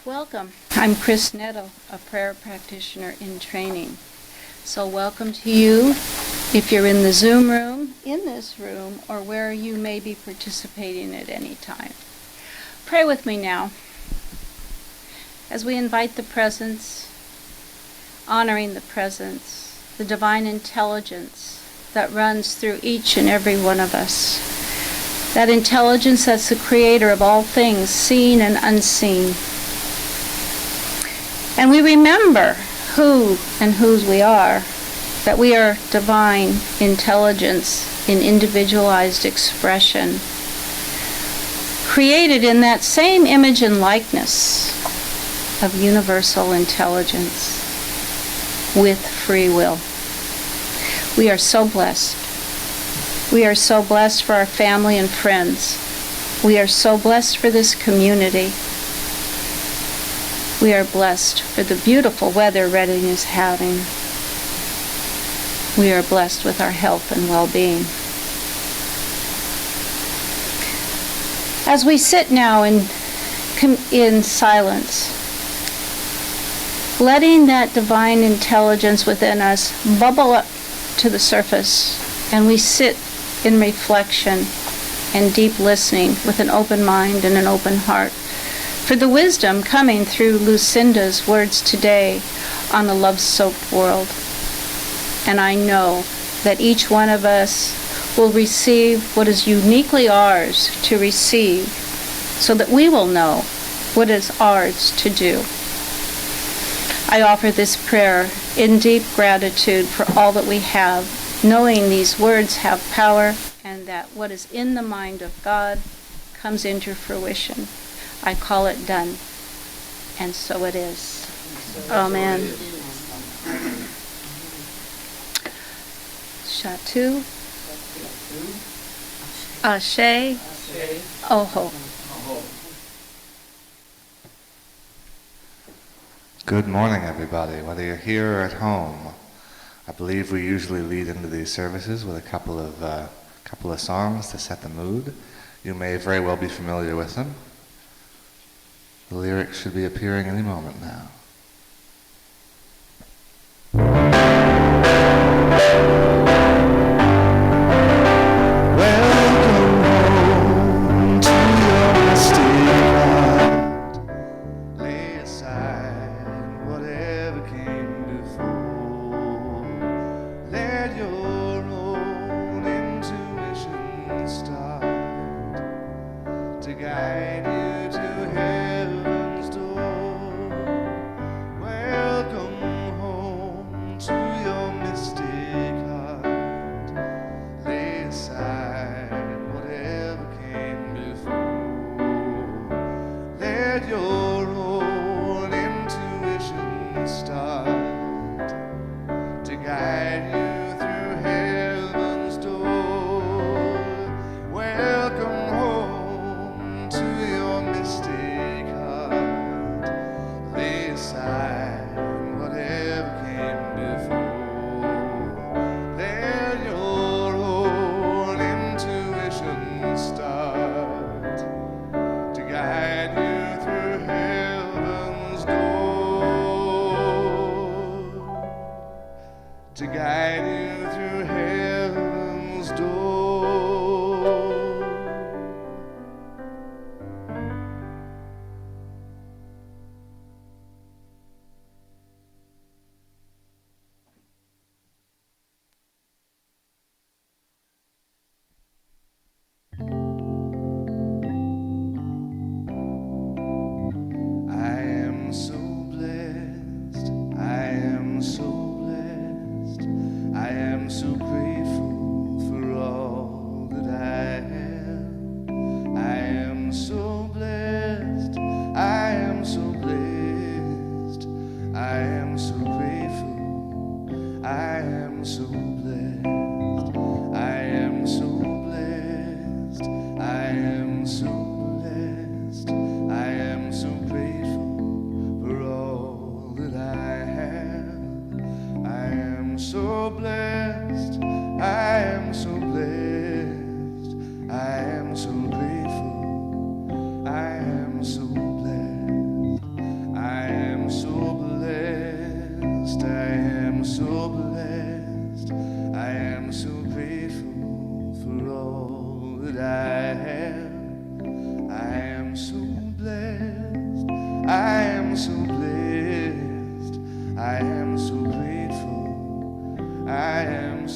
Welcome. I'm Chris Netto, a prayer practitioner in training. So welcome to you if you're in the Zoom room, in this room, or where you may be participating at any time. Pray with me now as we invite the presence, honoring the presence, the divine intelligence that runs through each and every one of us. That intelligence that's the creator of all things, seen and unseen. And we remember who and whose we are, that we are divine intelligence in individualized expression, created in that same image and likeness of universal intelligence with free will. We are so blessed. We are so blessed for our family and friends. We are so blessed for this community. We are blessed for the beautiful weather Reading is having. We are blessed with our health and well-being. As we sit now in silence, letting that divine intelligence within us bubble up to the surface, and we sit in reflection and deep listening with an open mind and an open heart for the wisdom coming through Lucinda's words today on a love-soaked world. And I know that each one of us will receive what is uniquely ours to receive, so that we will know what is ours to do. I offer this prayer in deep gratitude for all that we have, knowing these words have power and that what is in the mind of God comes into fruition. I call it done, and so it is. Amen. Shatu, Ashe, Oho. Good morning, everybody, whether you're here or at home. I believe we usually lead into these services with a couple of songs to set the mood. You may very well be familiar with them. The lyrics should be appearing any moment now.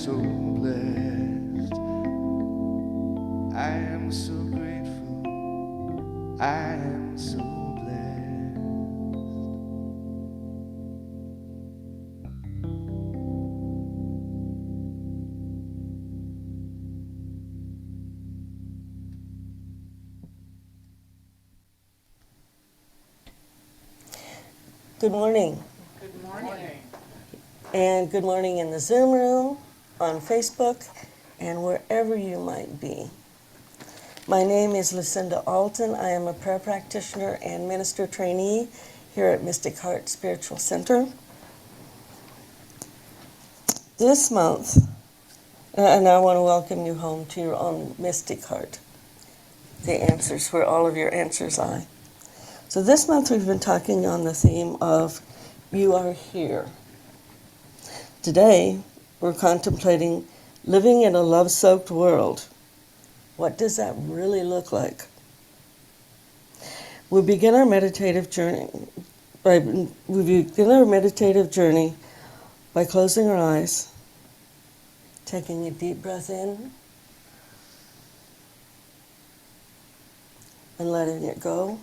so blessed. I am so grateful. I am so blessed. Good morning. Good morning. And good morning in the Zoom room, on Facebook, and wherever you might be. My name is Lucinda Alton. I am a prayer practitioner and minister trainee here at Mystic Heart Spiritual Center. This month, and I want to welcome you home to your own Mystic Heart, the answers, where all of your answers lie. So this month we've been talking on the theme of You Are Here. Today we're contemplating living in a love-soaked world. What does that really look like? We begin our meditative journey by closing our eyes, taking a deep breath in, and letting it go.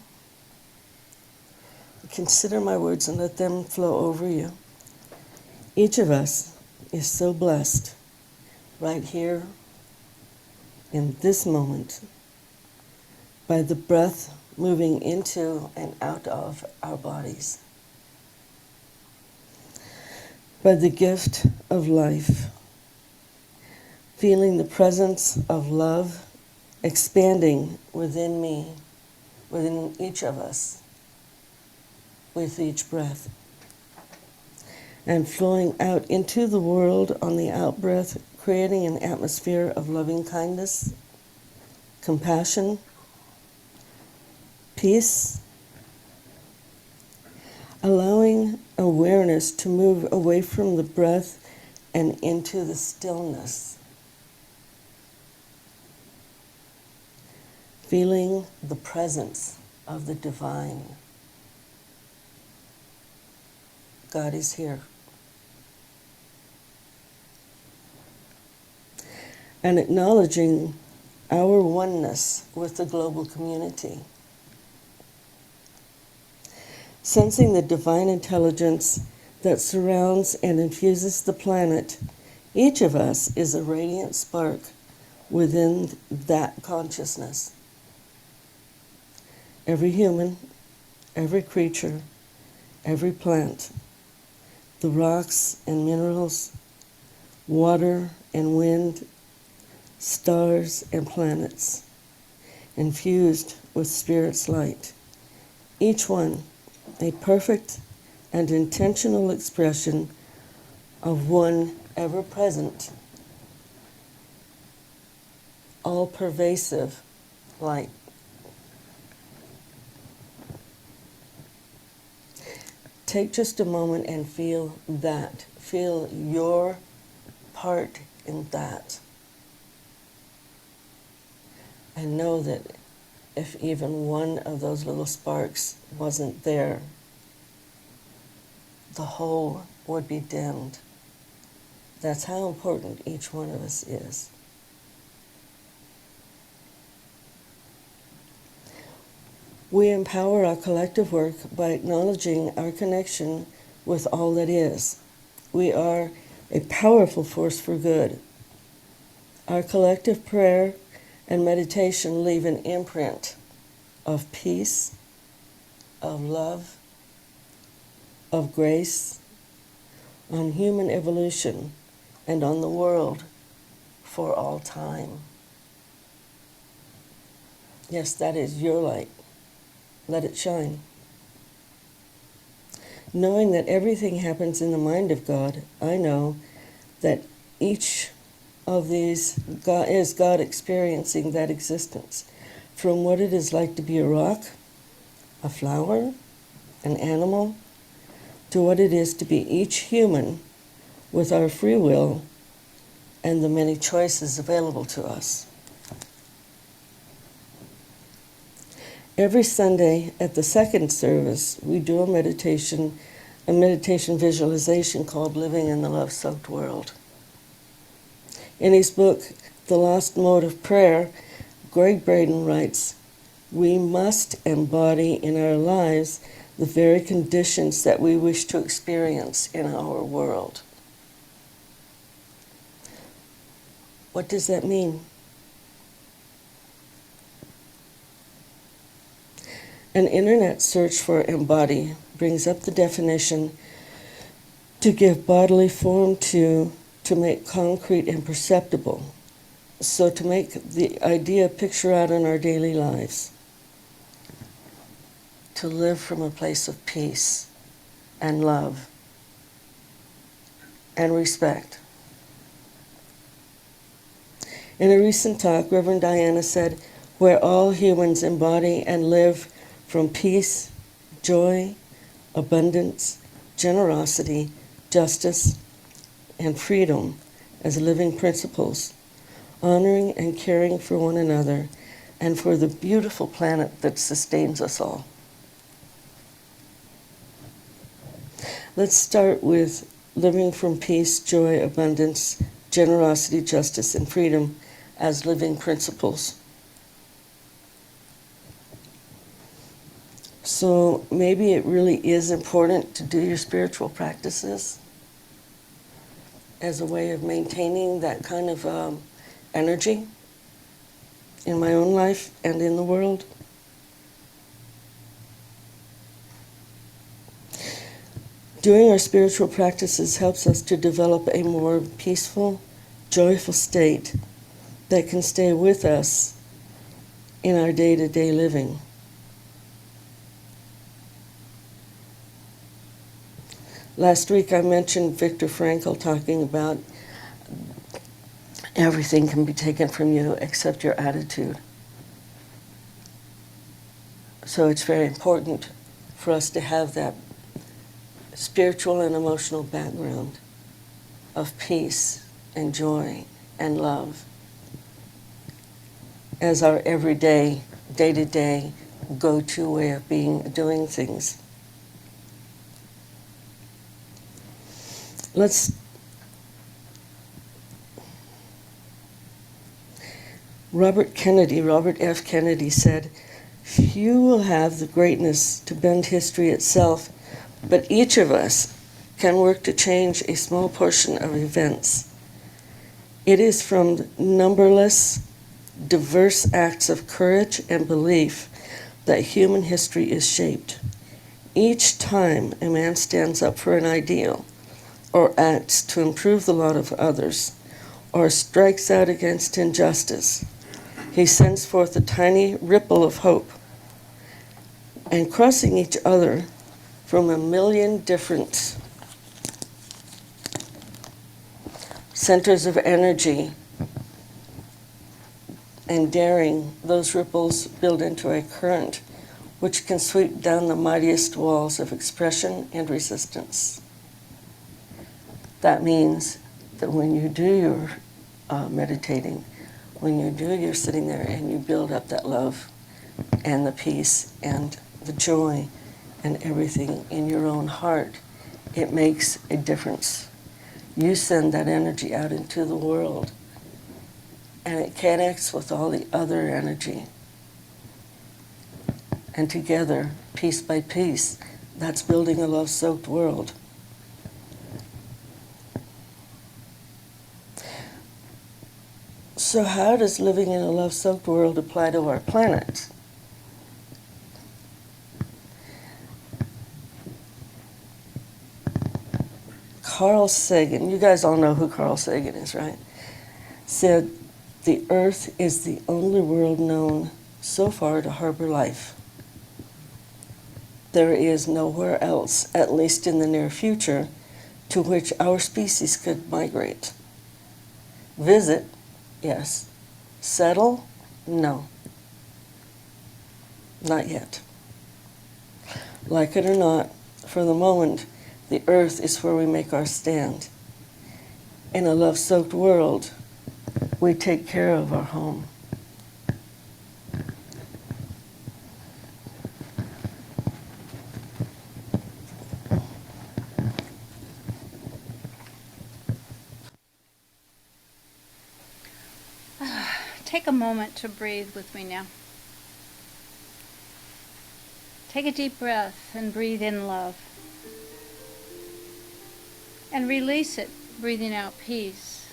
Consider my words and let them flow over you. Each of us is so blessed right here in this moment by the breath moving into and out of our bodies, by the gift of life, feeling the presence of love expanding within me, within each of us, with each breath, and flowing out into the world on the out-breath, creating an atmosphere of loving kindness, compassion, peace, allowing awareness to move away from the breath and into the stillness, feeling the presence of the divine. God is here. And acknowledging our oneness with the global community. Sensing the divine intelligence that surrounds and infuses the planet, each of us is a radiant spark within that consciousness. Every human, every creature, every plant, the rocks and minerals, water and wind, stars and planets, infused with Spirit's light. Each one a perfect and intentional expression of one ever-present, all-pervasive light. Take just a moment and feel that. Feel your part in that. And know that if even one of those little sparks wasn't there, the whole would be dimmed. That's how important each one of us is. We empower our collective work by acknowledging our connection with all that is. We are a powerful force for good. Our collective prayer and meditation leave an imprint of peace, of love, of grace on human evolution and on the world for all time. Yes, that is your light. Let it shine. Knowing that everything happens in the mind of God, I know that each of these is God experiencing that existence. From what it is like to be a rock, a flower, an animal, to what it is to be each human with our free will and the many choices available to us. Every Sunday at the second service, we do a meditation visualization called Living in the Love-Soaked World. In his book, The Lost Mode of Prayer, Greg Braden writes, "We must embody in our lives the very conditions that we wish to experience in our world." What does that mean? An internet search for embody brings up the definition: to give bodily form to make concrete and perceptible. So to make the idea picture out in our daily lives. To live from a place of peace and love and respect. In a recent talk, Reverend Diana said, "Where all humans embody and live from peace, joy, abundance, generosity, justice, and freedom as living principles, honoring and caring for one another and for the beautiful planet that sustains us all." Let's start with living from peace, joy, abundance, generosity, justice, and freedom as living principles. So maybe it really is important to do your spiritual practices as a way of maintaining that kind of energy in my own life and in the world. Doing our spiritual practices helps us to develop a more peaceful, joyful state that can stay with us in our day-to-day living. Last week I mentioned Viktor Frankl talking about everything can be taken from you except your attitude. So it's very important for us to have that spiritual and emotional background of peace and joy and love as our everyday, day-to-day, go-to way of doing things. Robert F. Kennedy said, "Few will have the greatness to bend history itself, but each of us can work to change a small portion of events. It is from numberless, diverse acts of courage and belief that human history is shaped. Each time a man stands up for an ideal, or acts to improve the lot of others, or strikes out against injustice, he sends forth a tiny ripple of hope, and crossing each other from a million different centers of energy and daring, those ripples build into a current which can sweep down the mightiest walls of expression and resistance." That means that when you do your meditating, when you do your sitting there and you build up that love and the peace and the joy and everything in your own heart, it makes a difference. You send that energy out into the world, and it connects with all the other energy. And together, piece by piece, that's building a love-soaked world. So how does living in a love-soaked world apply to our planet? Carl Sagan, you guys all know who Carl Sagan is, right? Said, "The Earth is the only world known so far to harbor life. There is nowhere else, at least in the near future, to which our species could migrate. Visit, yes. Settle, no. Not yet. Like it or not, for the moment, the Earth is where we make our stand. In a love-soaked world, we take care of our home." take a moment to breathe with me now. Take a deep breath and breathe in love. And release it, breathing out peace.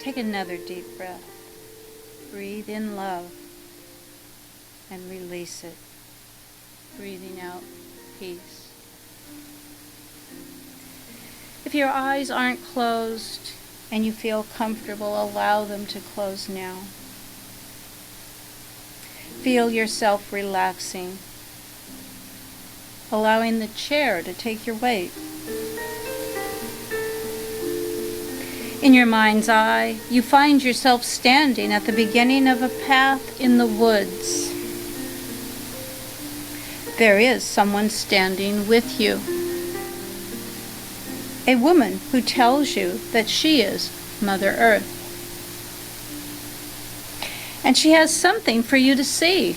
Take another deep breath. Breathe in love. And release it, breathing out peace. If your eyes aren't closed and you feel comfortable, allow them to close now. Feel yourself relaxing, allowing the chair to take your weight. In your mind's eye, you find yourself standing at the beginning of a path in the woods. There is someone standing with you. A woman who tells you that she is Mother Earth. And she has something for you to see.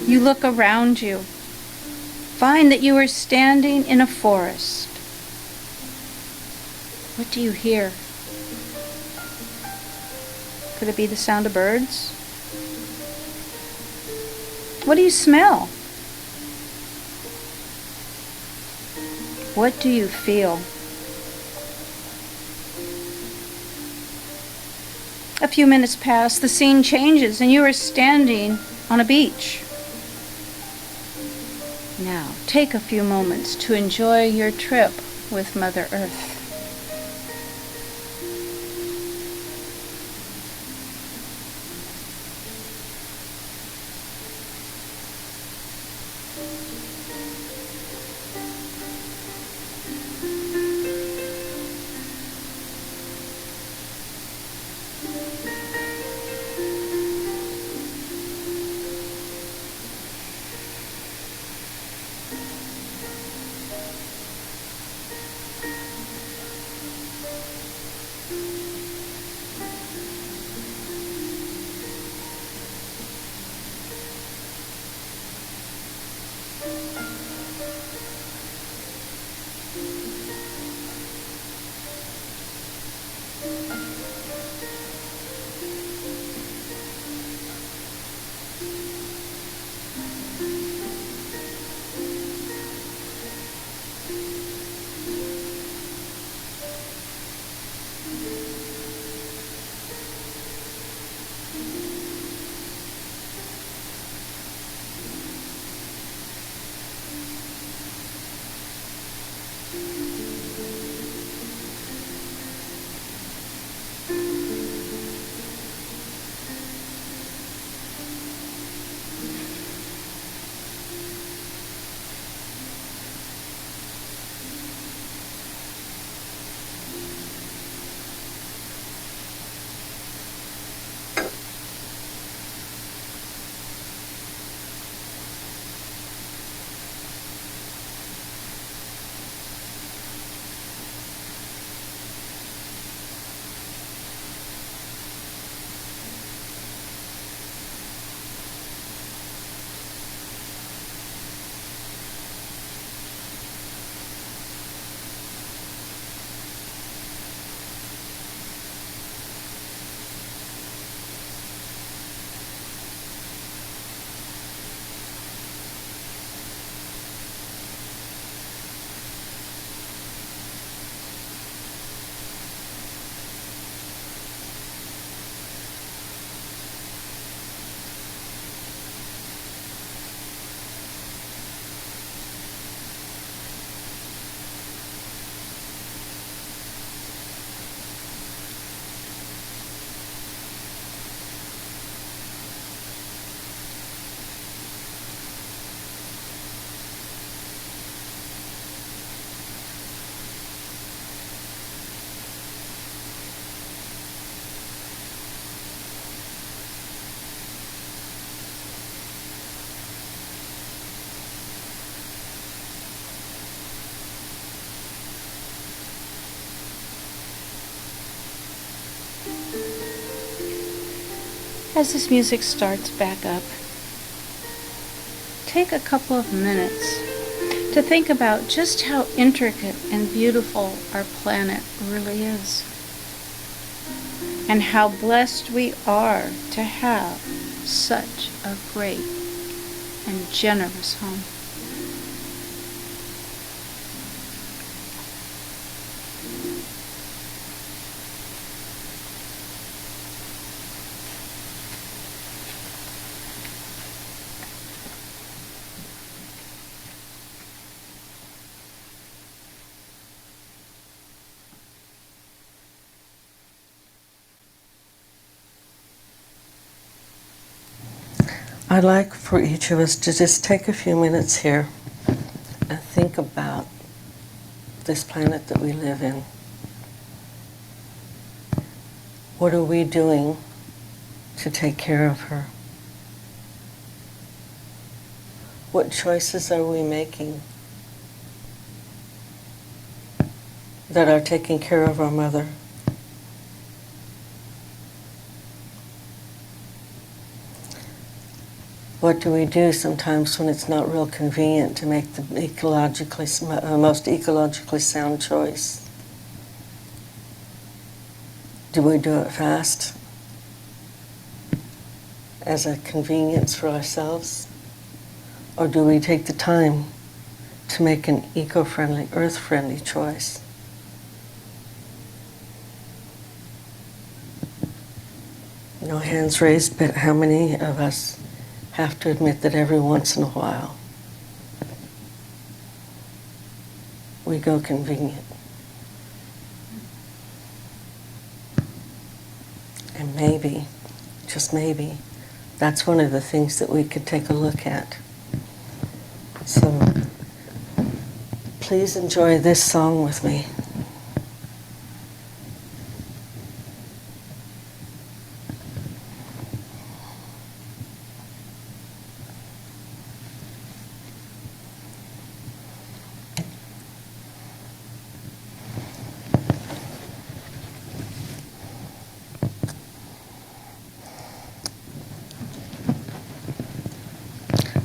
You look around you, find that you are standing in a forest. What do you hear? Could it be the sound of birds? What do you smell? What do you feel? A few minutes pass, the scene changes, and you are standing on a beach. Now, take a few moments to enjoy your trip with Mother Earth. As this music starts back up, take a couple of minutes to think about just how intricate and beautiful our planet really is. and how blessed we are to have such a great and generous home. I'd like for each of us to just take a few minutes here and think about this planet that we live in. What are we doing to take care of her? What choices are we making that are taking care of our mother? What do we do sometimes when it's not real convenient to make the most ecologically sound choice? Do we do it fast as a convenience for ourselves? Or do we take the time to make an eco-friendly, earth-friendly choice? No hands raised, but how many of us have to admit that every once in a while we go convenient? And maybe, just maybe, that's one of the things that we could take a look at. So please enjoy this song with me.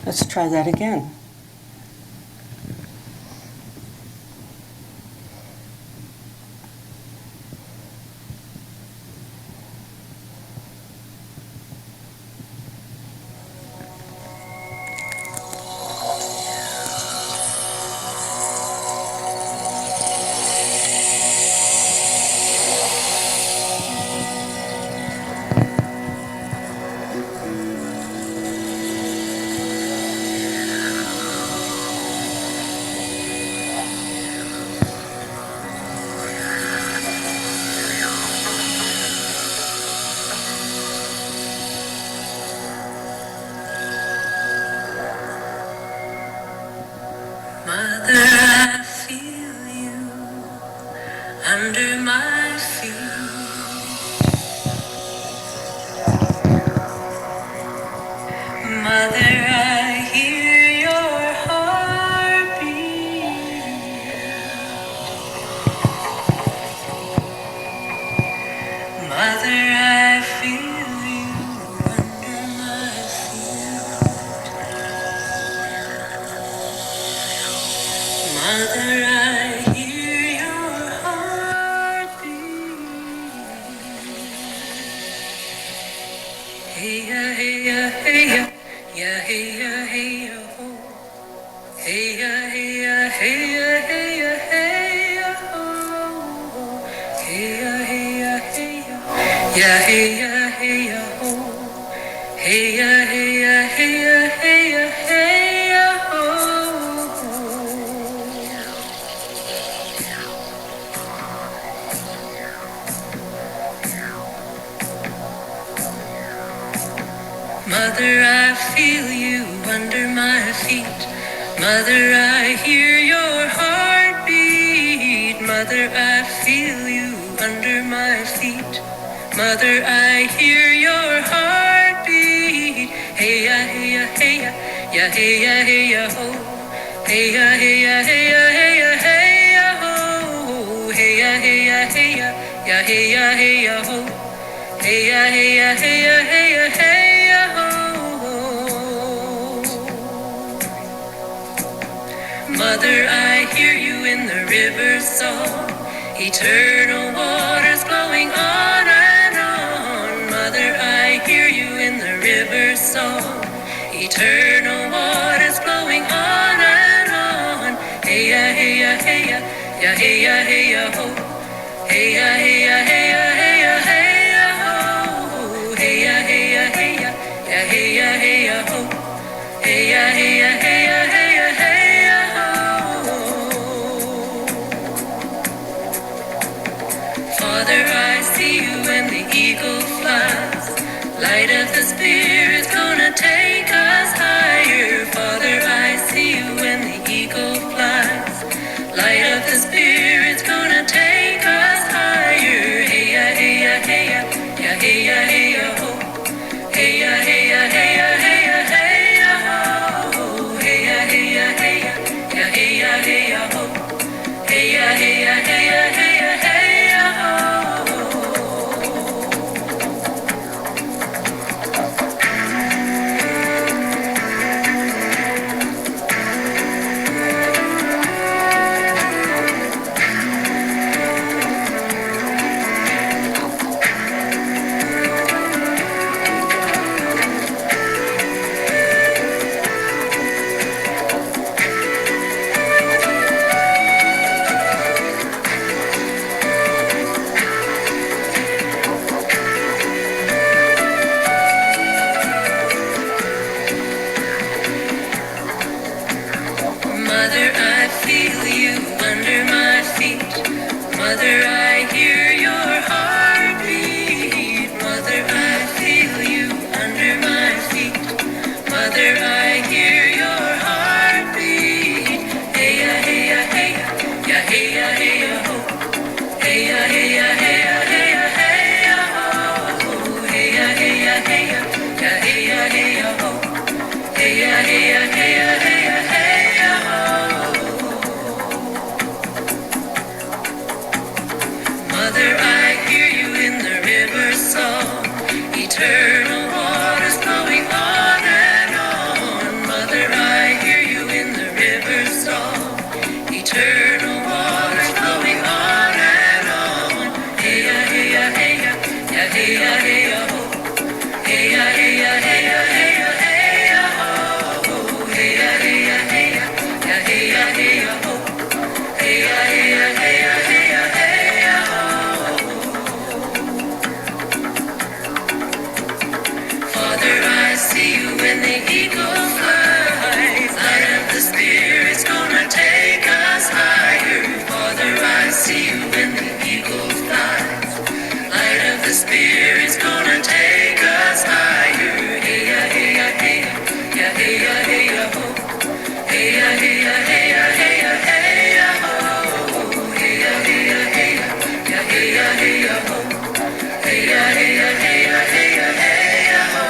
Let's try that again. Mother, I feel you under my feet. Mother, I hear your heartbeat. Mother, I feel you under my feet. Mother, I hear your heartbeat. Hey ya, hey ya, hey ya, ya hey ya, hey ya, oh. Hey ya, hey ya, hey ya, hey ya, hey ya, oh. Hey ya, hey ya, hey ya, ya hey ya, hey ya, oh. Hey ya, hey ya, hey ya, hey ya, hey ya, oh. Mother, I feel you under my feet. Mother, I hear your heartbeat. Mother, I feel you under my feet. Mother, I hear your heartbeat. Hey ya, hey ya, hey ya, ya hey ya, hey ya, ho. Hey ya, hey ya, hey ya, hey ya, hey ya, ho. Hey ya, hey ya, hey ya, ya hey ya, hey ya, ho. Hey ya, hey ya, hey ya, hey ya, hey ya, ho. Mother, I hear you in the river's song, eternal waters flowing on and on. river song. Eternal waters flowing on and on. Hey ya, hey ya, hey ya, ya hey ya, hey ya, ho. Hey ya, hey ya, hey ya, hey ya, hey ya, ho. Hey ya, hey ya, hey ya, ya hey ya, hey ya, ho. Hey ya, hey ya, hey ya, hey ya, hey ya, ho. Father, I see you when the eagle flies. Light of the Spirit's gonna take us higher. Father, I see you when the eagle flies. Light of the Spirit's gonna take us higher. Hey ya, hey ya, hey ya, ya hey ya, hey ya, ho. Hey ya, hey ya, hey ya, hey ya, hey ya, ho. Hey ya, hey ya, hey ya, ya hey ya, hey ya, ho. Hey ya, hey ya, hey ya, hey ya, hey ya, ho. Mother, I feel you under my feet. Mother, I hear your heartbeat. Mother, I feel you under my feet. Mother, I hear your heartbeat. Hey ya, hey ya, hey ya, ya hey ya, hey ya, ho. Hey ya, hey ya, hey ya, hey ya, hey ya, ho. Hey ya, hey ya, hey ya, ya hey ya, hey ya, ho. Hey ya, hey ya, hey ya, hey ya, hey ya, ho. Mother, I hear you in the river song. Eternal waters flowing on and on. Mother, I hear you in the river song. Eternal waters flowing on and on. Hey ya, hey ya, hey ya, ya hey ya, hey ya, ho. Hey ya, hey ya, hey ya, hey ya, hey ya, ho. Hey ya, hey ya, hey ya, ya hey ya, hey ya, ho. Hey ya, hey ya, hey ya, hey ya, hey ya, ho. Father, I see you when the eagle flies. Light of the Spirit's gonna take us higher. Father, I see you when the eagle flies. Light of the Spirit's gonna take us higher. Hey ya, hey ya, hey ya, ya hey ya, hey ya, ho. Hey ya, hey ya, hey ya, hey ya, hey ya, ho. Hey ya, hey ya, hey ya, ya hey ya, hey ya, ho. Hey ya, hey ya, hey ya, hey ya, hey ya, ho.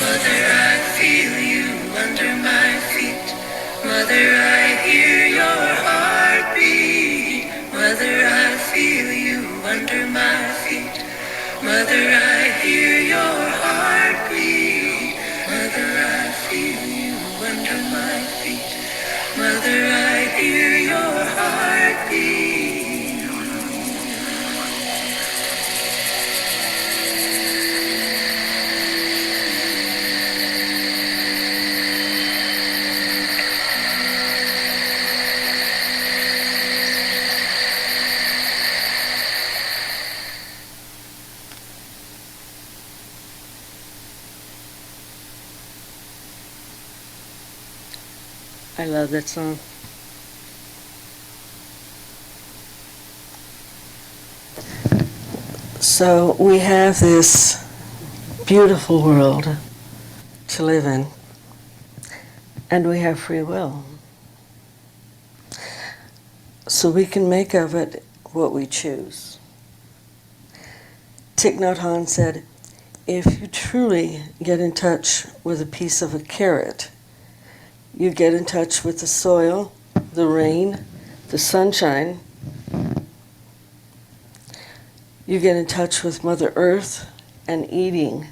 Mother, I feel you under my feet. Mother, I hear your heartbeat. Mother, I feel you under my feet. Mother, I hear your heartbeat. Mother, I feel you under my feet. Mother, I hear your heartbeat. I love that song. So we have this beautiful world to live in, and we have free will. So we can make of it what we choose. Thich Nhat Hanh said, if you truly get in touch with a piece of a carrot, you get in touch with the soil, the rain, the sunshine. You get in touch with Mother Earth and eating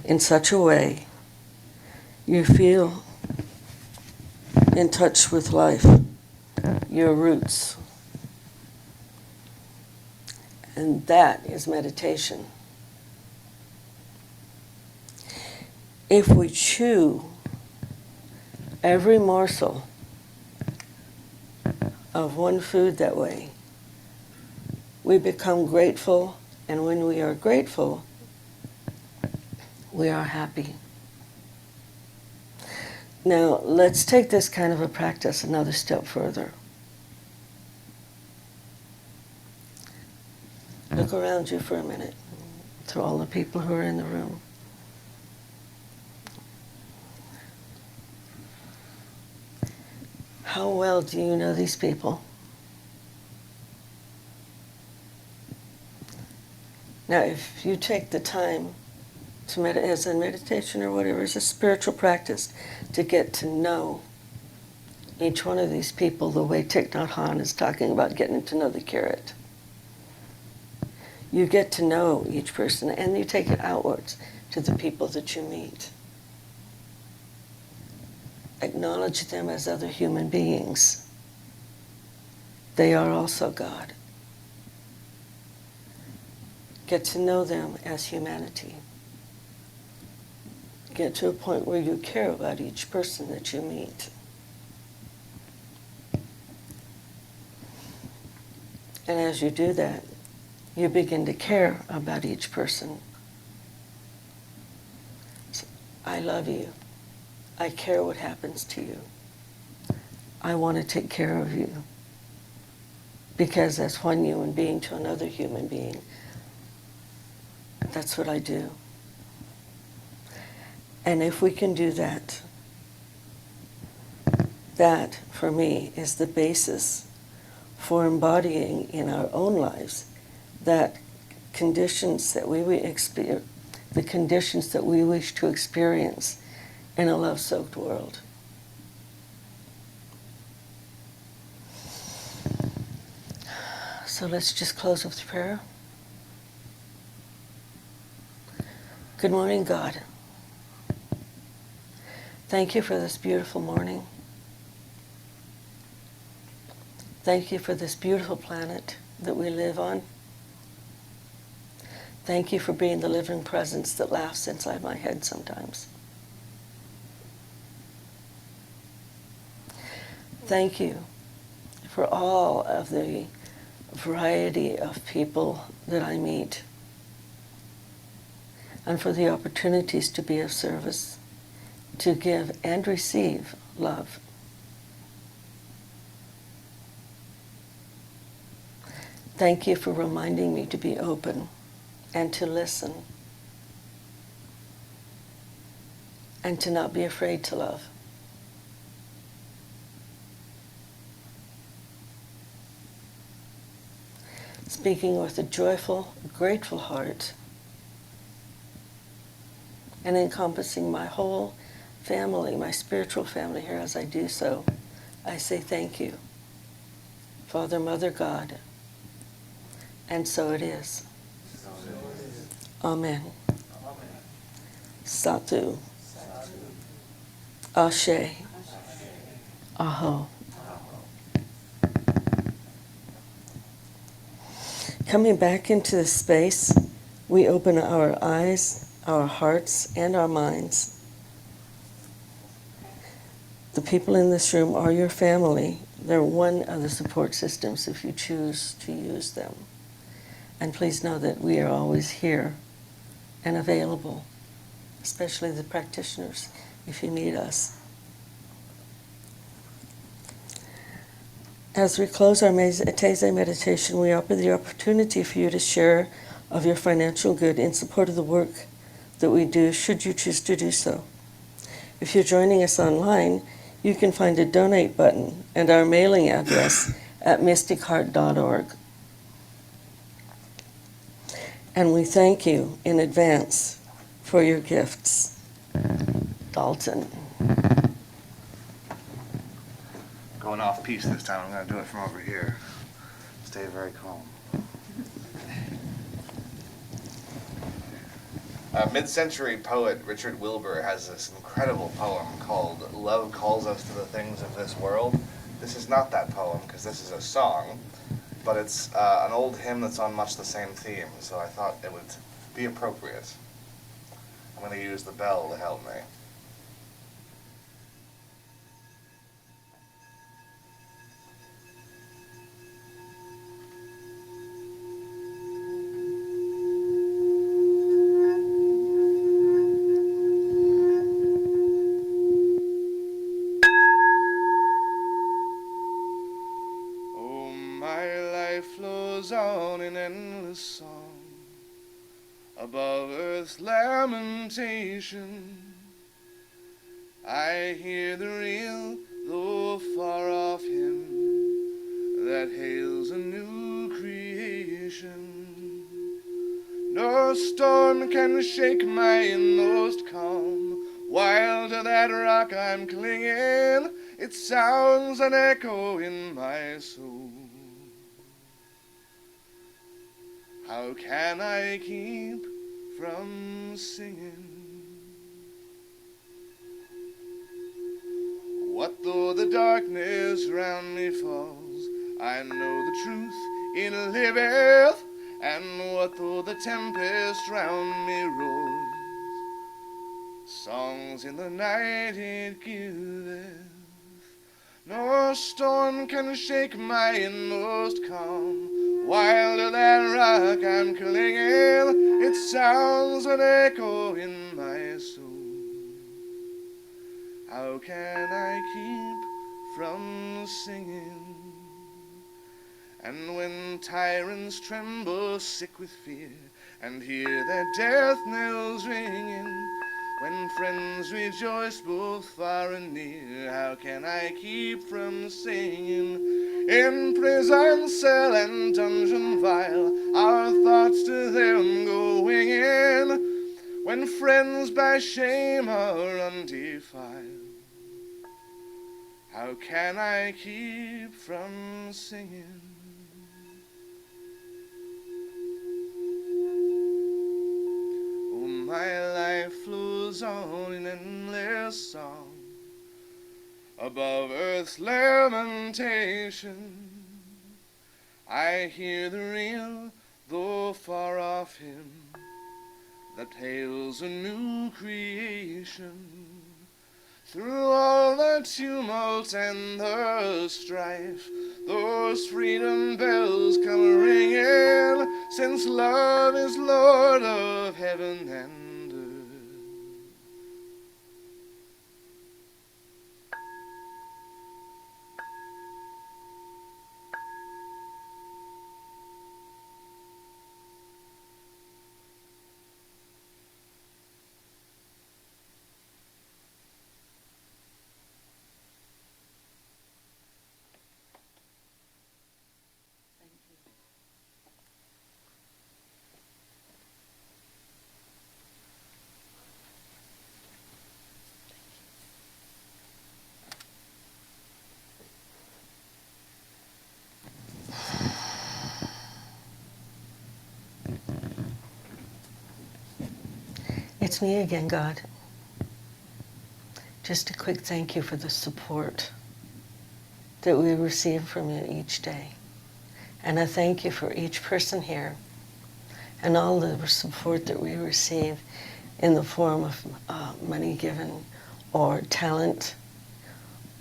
in such a way you feel in touch with life, your roots. And that is meditation. If we chew every morsel of one food that way, we become grateful, and when we are grateful, we are happy. Now, let's take this kind of a practice another step further. Look around you for a minute, to all the people who are in the room. How well do you know these people? Now, if you take the time to meditate, as a meditation or whatever, as a spiritual practice, to get to know each one of these people the way Thich Nhat Hanh is talking about getting to know the carrot. You get to know each person, and you take it outwards to the people that you meet. Acknowledge them as other human beings. They are also God. Get to know them as humanity. Get to a point where you care about each person that you meet. And as you do that, you begin to care about each person. So, I love you. I care what happens to you. I want to take care of you. Because as one human being to another human being, that's what I do. And if we can do that, that, for me, is the basis for embodying in our own lives that conditions that we experience, the conditions that we wish to experience in a love-soaked world. So let's just close with prayer. Good morning, God. Thank you for this beautiful morning. Thank you for this beautiful planet that we live on. Thank you for being the living presence that laughs inside my head sometimes. Thank you for all of the variety of people that I meet, and for the opportunities to be of service, to give and receive love. Thank you for reminding me to be open and to listen and to not be afraid to love. Speaking with a joyful, grateful heart and encompassing my whole family, my spiritual family here as I do so, I say thank you, Father, Mother, God, and so it is. Amen. Satu. Ashe. Aho. Coming back into the space, we open our eyes, our hearts, and our minds. The people in this room are your family. They're one of the support systems if you choose to use them. And please know that we are always here and available, especially the practitioners, if you need us. As we close our Taizé meditation, we offer the opportunity for you to share of your financial good in support of the work that we do, should you choose to do so. If you're joining us online, you can find a donate button and our mailing address at mysticheart.org. And we thank you in advance for your gifts. Dalton. Going off piece this time. I'm going to do it from over here. Stay very calm. Mid-century poet Richard Wilbur has this incredible poem called Love Calls Us to the Things of This World. This is not that poem because this is a song, but it's an old hymn that's on much the same theme, so I thought it would be appropriate. I'm going to use the bell to help me. Oh, my life flows on in endless song above earth's lamentation. I hear the real, though far off hymn that hails a new creation. No storm can shake my inmost calm, while to that rock I'm clinging, it sounds an echo in my soul. How can I keep from singing? What though the darkness round me falls? I know the truth it liveth. And what though the tempest round me roars? Songs in the night it giveth. No storm can shake my inmost calm, while to that rock I'm clinging, it sounds an echo in my soul. How can I keep from singing? And when tyrants tremble sick with fear, and hear their death knells ringing, when friends rejoice both far and near, how can I keep from singing? In prison cell and dungeon vile, our thoughts to them go winging, when friends by shame are undefiled. How can I keep from singing? Oh, my life flows on in endless song above earth's lamentation. I hear the real, though far off hymn that hails a new creation. Through all the tumult and the strife, those freedom bells come ringing, since love is Lord of heaven and earth. It's me again, God. Just a quick thank you for the support that we receive from you each day. And I thank you for each person here and all the support that we receive in the form of money given or talent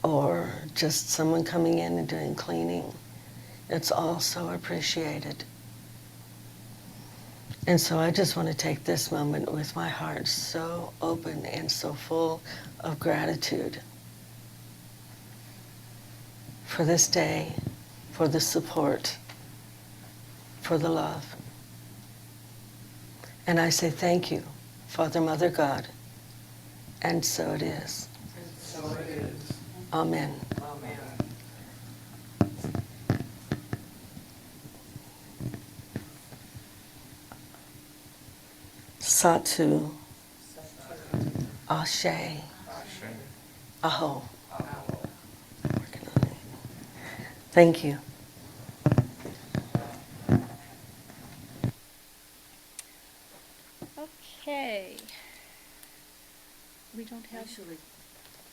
or just someone coming in and doing cleaning. It's all so appreciated. And so I just want to take this moment with my heart so open and so full of gratitude for this day, for the support, for the love. And I say thank you, Father, Mother, God. And so it is. And so it is. Amen. Amen. Satu, Ashe, Aho. Working on it. Thank you. Okay. We don't have, Actually,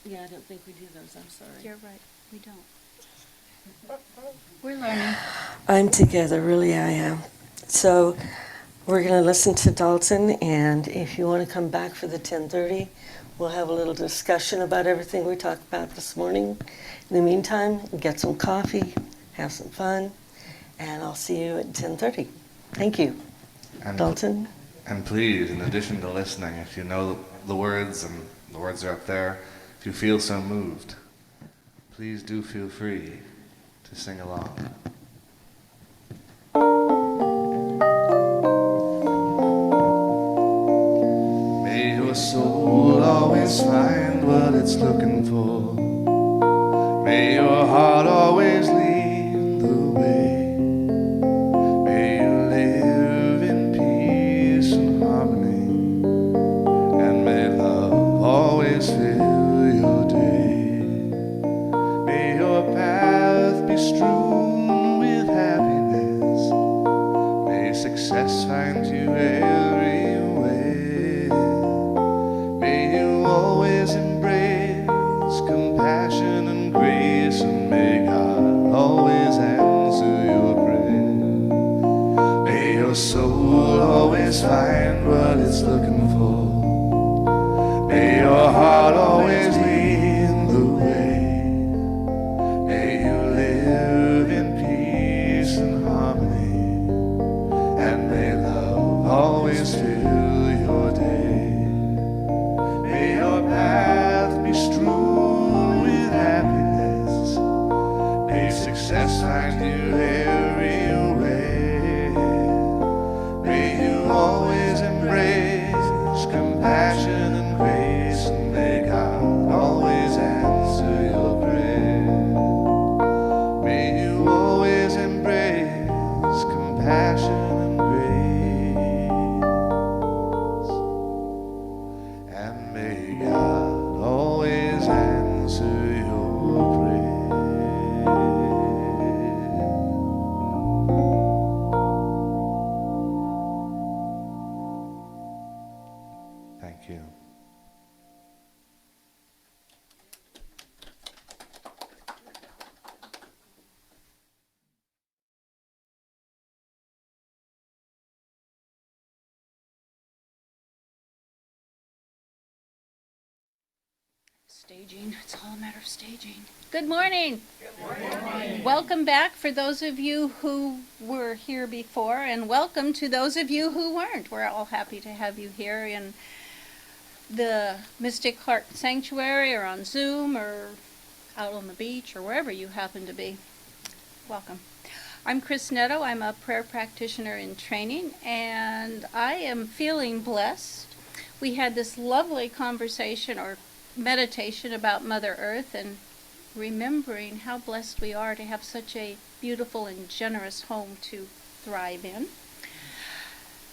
yeah, I don't think we do those, I'm sorry. you're right, we don't. We're learning. I'm together, really I am. So we're going to listen to Dalton, and if you want to come back for the 10:30, we'll have a little discussion about everything we talked about this morning. In the meantime, get some coffee, have some fun, and I'll see you at 10:30. Thank you. And, Dalton? and please, in addition to listening, if you know the words, and the words are up there, if you feel so moved, please do feel free to sing along. May your soul always find what it's looking for. May your heart always lead the way. May you live in peace and harmony, and may love always fill your day. May your path be strewn with happiness. May success find you every way. May you always embrace compassion and grace, and may God always answer your prayer. May your soul always find what it's looking for. May your heart always lead the way. May you live in peace and harmony, and may love always fill your day. May your path be strewn with happiness. May success find you every way. May you always embrace compassion and grace, and may God always answer your prayer. May you always embrace compassion and grace, and may God always answer your prayer. Thank you. Staging. It's all a matter of staging. Good morning. Good morning. Welcome back for those of you who were here before, and welcome to those of you who weren't. We're all happy to have you here in the Mystic Heart Sanctuary, or on Zoom, or out on the beach, or wherever you happen to be. Welcome. I'm Chris Netto. I'm a prayer practitioner in training, and I am feeling blessed. We had this lovely conversation or meditation about Mother Earth, and remembering how blessed we are to have such a beautiful and generous home to thrive in.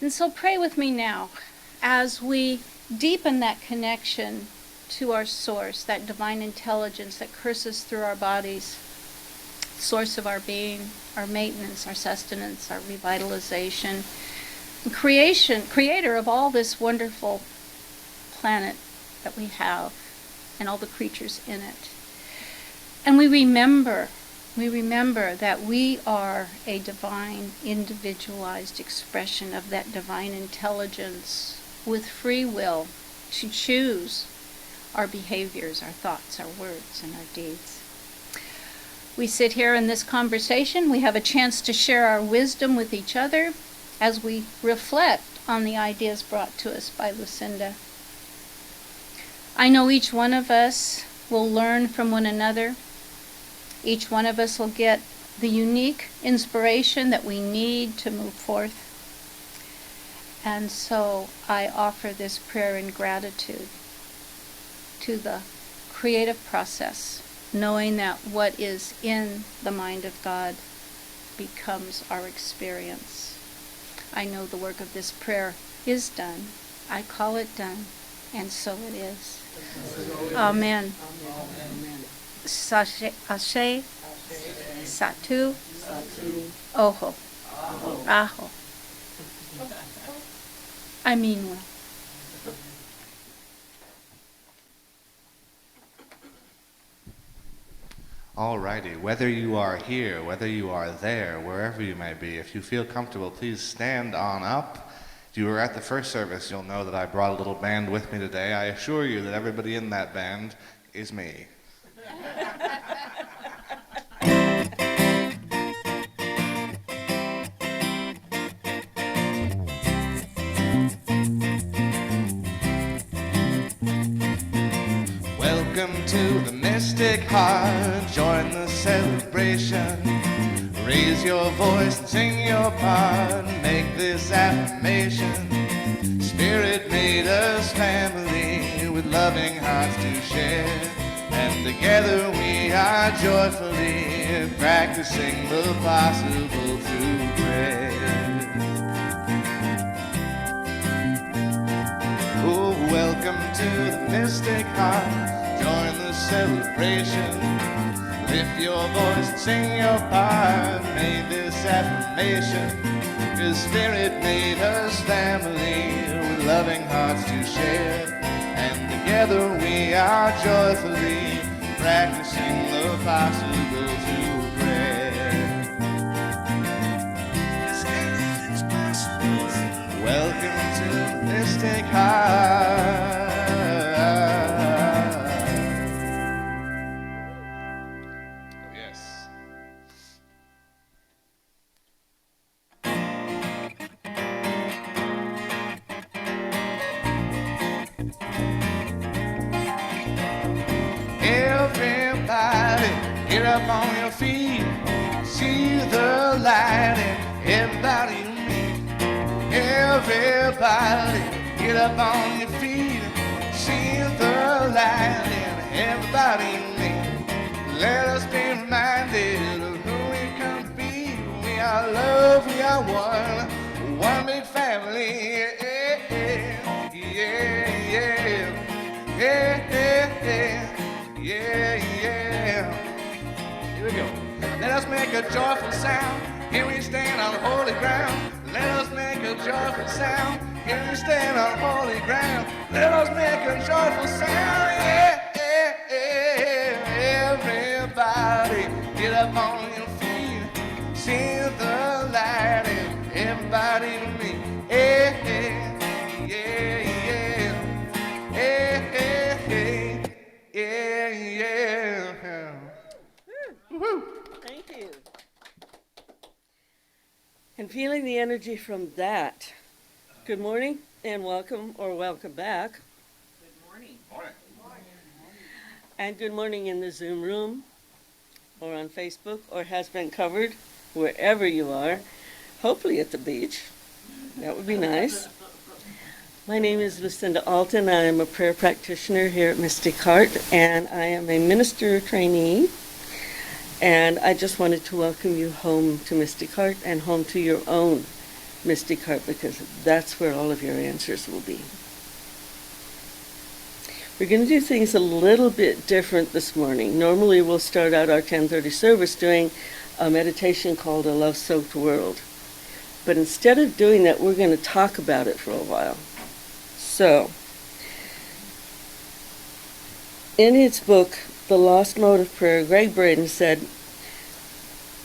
And so pray with me now as we deepen that connection to our source, that divine intelligence that courses through our bodies, source of our being, our maintenance, our sustenance, our revitalization, and creator of all this wonderful planet that we have and all the creatures in it. And we remember that we are a divine, individualized expression of that divine intelligence with free will to choose our behaviors, our thoughts, our words, and our deeds. We sit here in this conversation. We have a chance to share our wisdom with each other as we reflect on the ideas brought to us by Lucinda. I know each one of us will learn from one another. Each one of us will get the unique inspiration that we need to move forth. And so I offer this prayer in gratitude to the creative process, knowing that what is in the mind of God becomes our experience. I know the work of this prayer is done. I call it done, and so it is. Amen. Sashe, Ashe, Satu, Oho, Aho. I mean well. Alrighty, whether you are here, whether you are there, wherever you may be, if you feel comfortable, please stand on up. If you were at the first service, you'll know that I brought a little band with me today. I assure you that everybody in that band is me. Welcome to the Mystic Heart, join the celebration. Raise your voice and sing your part, make this affirmation. Spirit made us family with loving hearts to share. And together we are joyfully practicing the possible through prayer. Oh, welcome to the Mystic Heart. Join the celebration. Lift your voice and sing your part. Made this affirmation. His Spirit made us family with loving hearts to share. And together we are joyfully practicing the possible through prayer. Welcome to the Mystic Heart. Oh, yes. Everybody, get up on your feet. See the light in everybody you meet. Everybody, get up on your feet. See the light in everybody you meet. Let us be reminded of who we come to be. We are love, we are one big family. Yeah, yeah, yeah, yeah, yeah. Yeah, yeah. Here we go. Let us make a joyful sound. Here we stand on holy ground. Let us make a joyful sound. Here we stand on holy ground. Let us make a joyful sound. Yeah, yeah, yeah. Everybody, get up on your feet. See the light in everybody to me. Yeah, yeah, yeah, yeah. Yeah, yeah, yeah. Yeah, yeah. Woo-hoo. Thank you. And feeling the energy from that, good morning and welcome or welcome back. Good morning. Morning. And good morning in the Zoom room or on Facebook or has been covered wherever you are, hopefully at the beach. That would be nice. My name is Lucinda Alton. I am a prayer practitioner here at Mystic Heart, and I am a minister trainee. And I just wanted to welcome you home to Mystic Heart and home to your own Mystic Heart, because that's where all of your answers will be. We're going to do things a little bit different this morning. Normally we'll start out our 10:30 service doing a meditation called A Love-Soaked World. But instead of doing that, we're going to talk about it for a while. So, in his book, The Lost Mode of Prayer, Greg Braden said,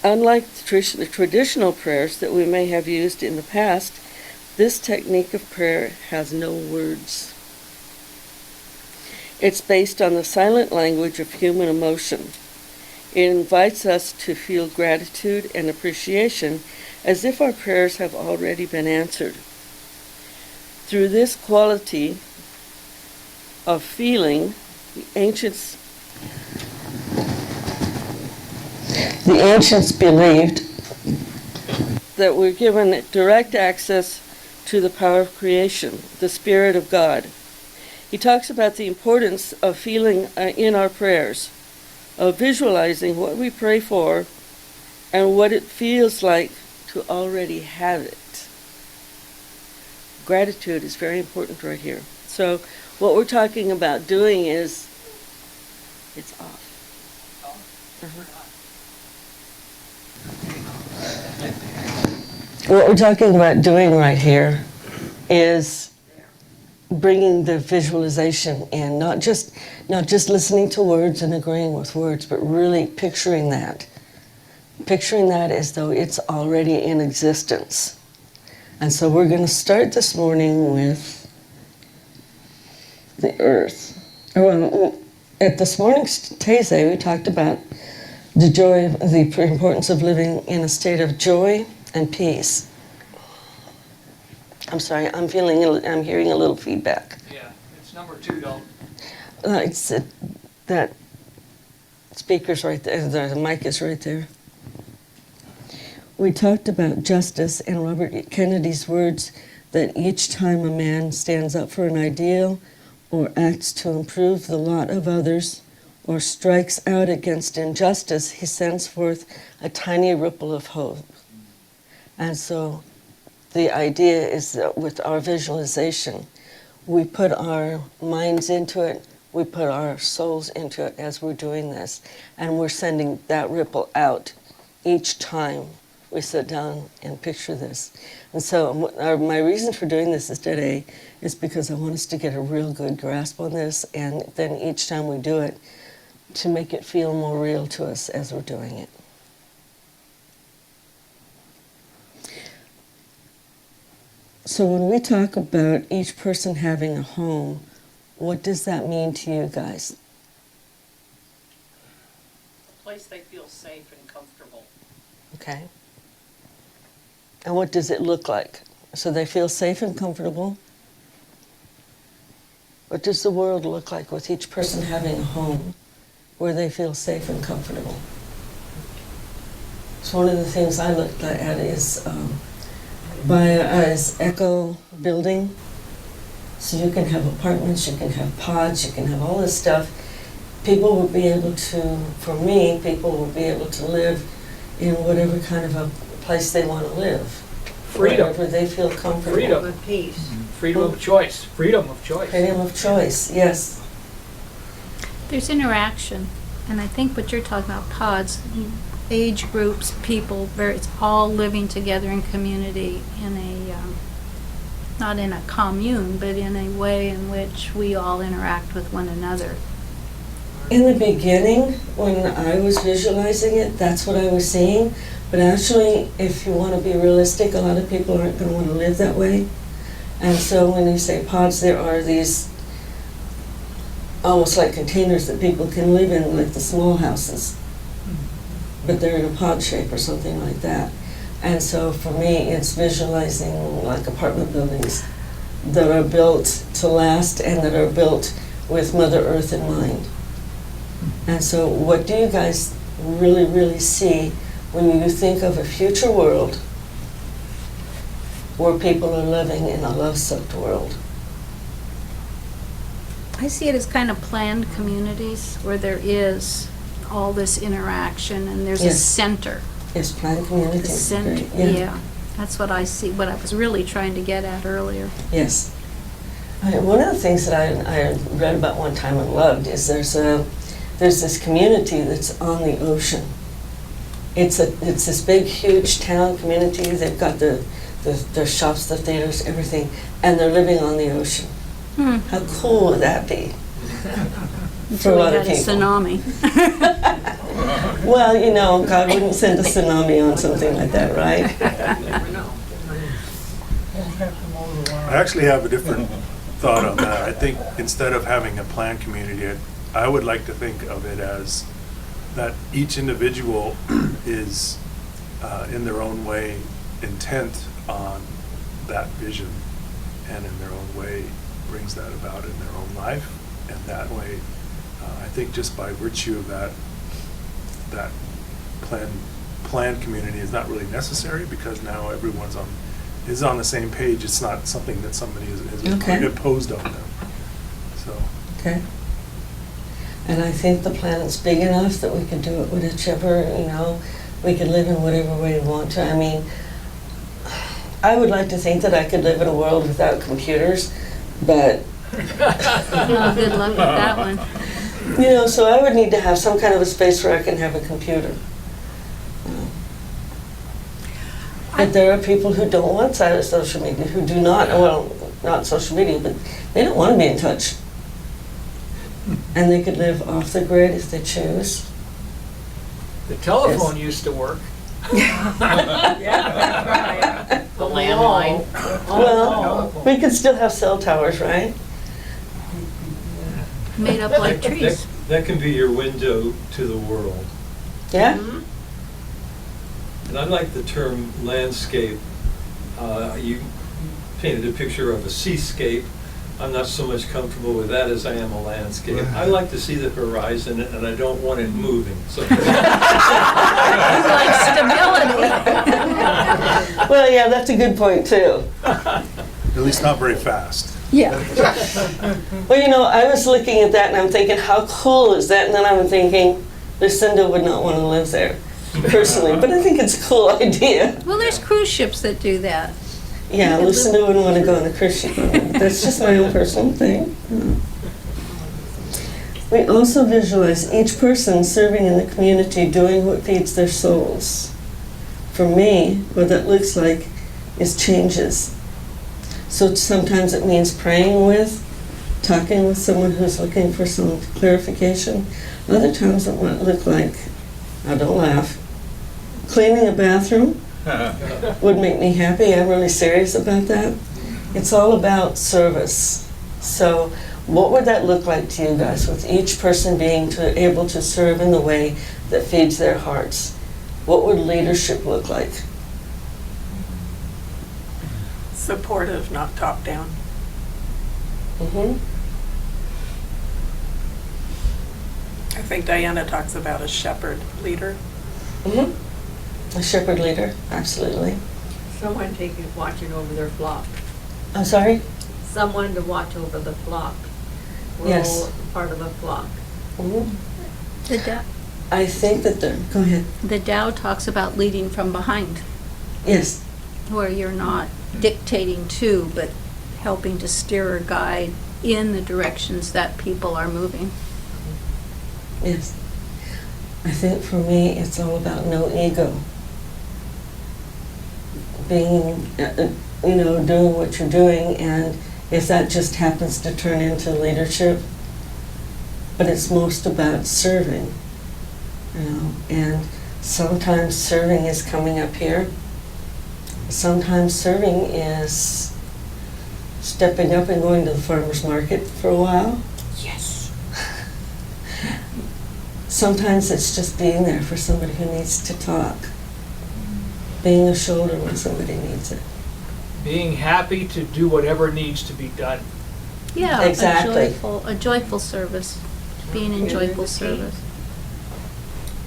unlike the traditional prayers that we may have used in the past, this technique of prayer has no words. It's based on the silent language of human emotion. It invites us to feel gratitude and appreciation as if our prayers have already been answered. Through this quality of feeling, the ancients believed that we're given direct access to the power of creation, the Spirit of God. He talks about the importance of feeling in our prayers, of visualizing what we pray for and what it feels like to already have it. Gratitude is very important right here. So what we're talking about doing is, it's off. What we're talking about doing right here is bringing the visualization in, not just listening to words and agreeing with words, but really picturing that as though it's already in existence. And so we're going to start this morning with the earth. Well, at this morning's Taizé, we talked about the importance of living in a state of joy and peace. I'm sorry, I'm hearing a little feedback. Yeah, it's number 2, don't. It's that speaker's right there, the mic is right there. We talked about justice and Robert Kennedy's words that each time a man stands up for an ideal or acts to improve the lot of others or strikes out against injustice, he sends forth a tiny ripple of hope. And so the idea is that with our visualization, we put our minds into it, we put our souls into it as we're doing this, and we're sending that ripple out each time we sit down and picture this. And so my reason for doing this today is because I want us to get a real good grasp on this, and then each time we do it, to make it feel more real to us as we're doing it. So when we talk about each person having a home, what does that mean to you guys? A place they feel safe and comfortable. Okay. And what does it look like? So they feel safe and comfortable. What does the world look like with each person having a home where they feel safe and comfortable? So one of the things I looked at is eco building. So you can have apartments, you can have pods, you can have all this stuff. People will be able to, for me, people will be able to live in whatever kind of a place they want to live. Freedom. Wherever they feel comfortable. Freedom. With peace. Freedom of choice. Freedom of choice. Freedom of choice, yes. There's interaction, and I think what you're talking about, pods, age groups, people, where it's all living together in community in a, not in a commune, but in a way in which we all interact with one another. In the beginning, when I was visualizing it, that's what I was seeing. But actually, if you want to be realistic, a lot of people aren't going to want to live that way. And so when you say pods, there are these almost like containers that people can live in, like the small houses. But they're in a pod shape or something like that. And so for me, it's visualizing like apartment buildings that are built to last and that are built with Mother Earth in mind. And so what do you guys really, really see when you think of a future world where people are living in a love-soaked world? I see it as kind of planned communities where there is all this interaction and there's a Yes. center. Yes, planned The communities. center, Great. yeah. That's what I see, what I was really trying to get at earlier. Yes. One of the things that I read about one time and loved is there's this community that's on the ocean. It's this big, huge town community. They've got their shops, the theaters, everything, and they're living on the ocean. How cool would that be? For a Until we lot had of a people. tsunami. Well, you know, God wouldn't send a tsunami on something like that, right? I actually have a different thought on that. I think instead of having a planned community, I would like to think of it as that each individual is in their own way intent on that vision, and in their own way brings that about in their own life. And that way, I think just by virtue of that planned community is not really necessary, because now everyone's is on the same page. It's not something that somebody has Okay. imposed on them. So. Okay. And I think the planet's big enough that we could do it with whichever, we could live in whatever way we want to. I mean, I would like to think that I could live in a world without computers, but, Oh, good luck with that one. so I would need to have some kind of a space where I can have a computer. But there are people who don't want social media, who do not, well, not social media, but they don't want to be in touch. And they could live off the grid if they choose. The telephone used to work. The landline. Well, we could still have cell towers, right? Made up like trees. That can be your window to the world. Yeah? And I like the term landscape. You painted a picture of a seascape. I'm not so much comfortable with that as I am a landscape. I like to see the horizon, and I don't want it moving. So Like stability. Well, yeah, that's a good point, too. At least not very fast. Yeah. Well, you know, I was looking at that and I'm thinking, how cool is that? And then I'm thinking, Lucinda would not want to live there, personally. But I think it's a cool idea. Well, there's cruise ships that do that. Yeah, Lucinda wouldn't want to go on a cruise ship. But that's just my own personal thing. We also visualize each person serving in the community, doing what feeds their souls. For me, what that looks like is changes. So sometimes it means praying with, talking with someone who's looking for some clarification. Other times it might look like, now don't laugh, cleaning a bathroom would make me happy. I'm really serious about that. It's all about service. So what would that look like to you guys, with each person being able to serve in the way that feeds their hearts? What would leadership look like? Supportive, not top down. Mm-hmm. I think Diana talks about a shepherd leader. Mm-hmm. A shepherd leader, absolutely. Someone watching over their flock. I'm sorry? Someone to watch over the flock. We're Yes. all part of a flock. Mm-hmm. The I think that go ahead. Tao talks about leading from behind, Yes. where you're not dictating to, but helping to steer or guide in the directions that people are moving. Yes. I think for me, it's all about no ego. Being, doing what you're doing, and if that just happens to turn into leadership, but it's most about serving, and sometimes serving is coming up here. Sometimes serving is stepping up and going to the farmer's market for a while. Yes. Sometimes it's just being there for somebody who needs to talk. Being a shoulder when somebody needs it. Being happy to do whatever needs to be done. Yeah, Exactly. a joyful service, being in joyful service.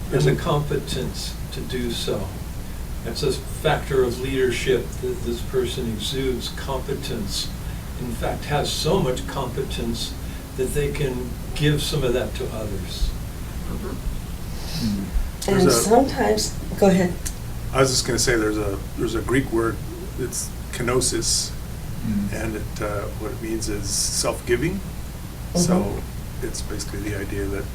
there's a competence to do so. That's a factor of leadership, that this person exudes competence. In fact, has so much competence that they can give some of that to others. And There's a- sometimes, go ahead. I was just going to say there's a Greek word, it's kenosis, and what it means is self-giving. So it's basically the idea that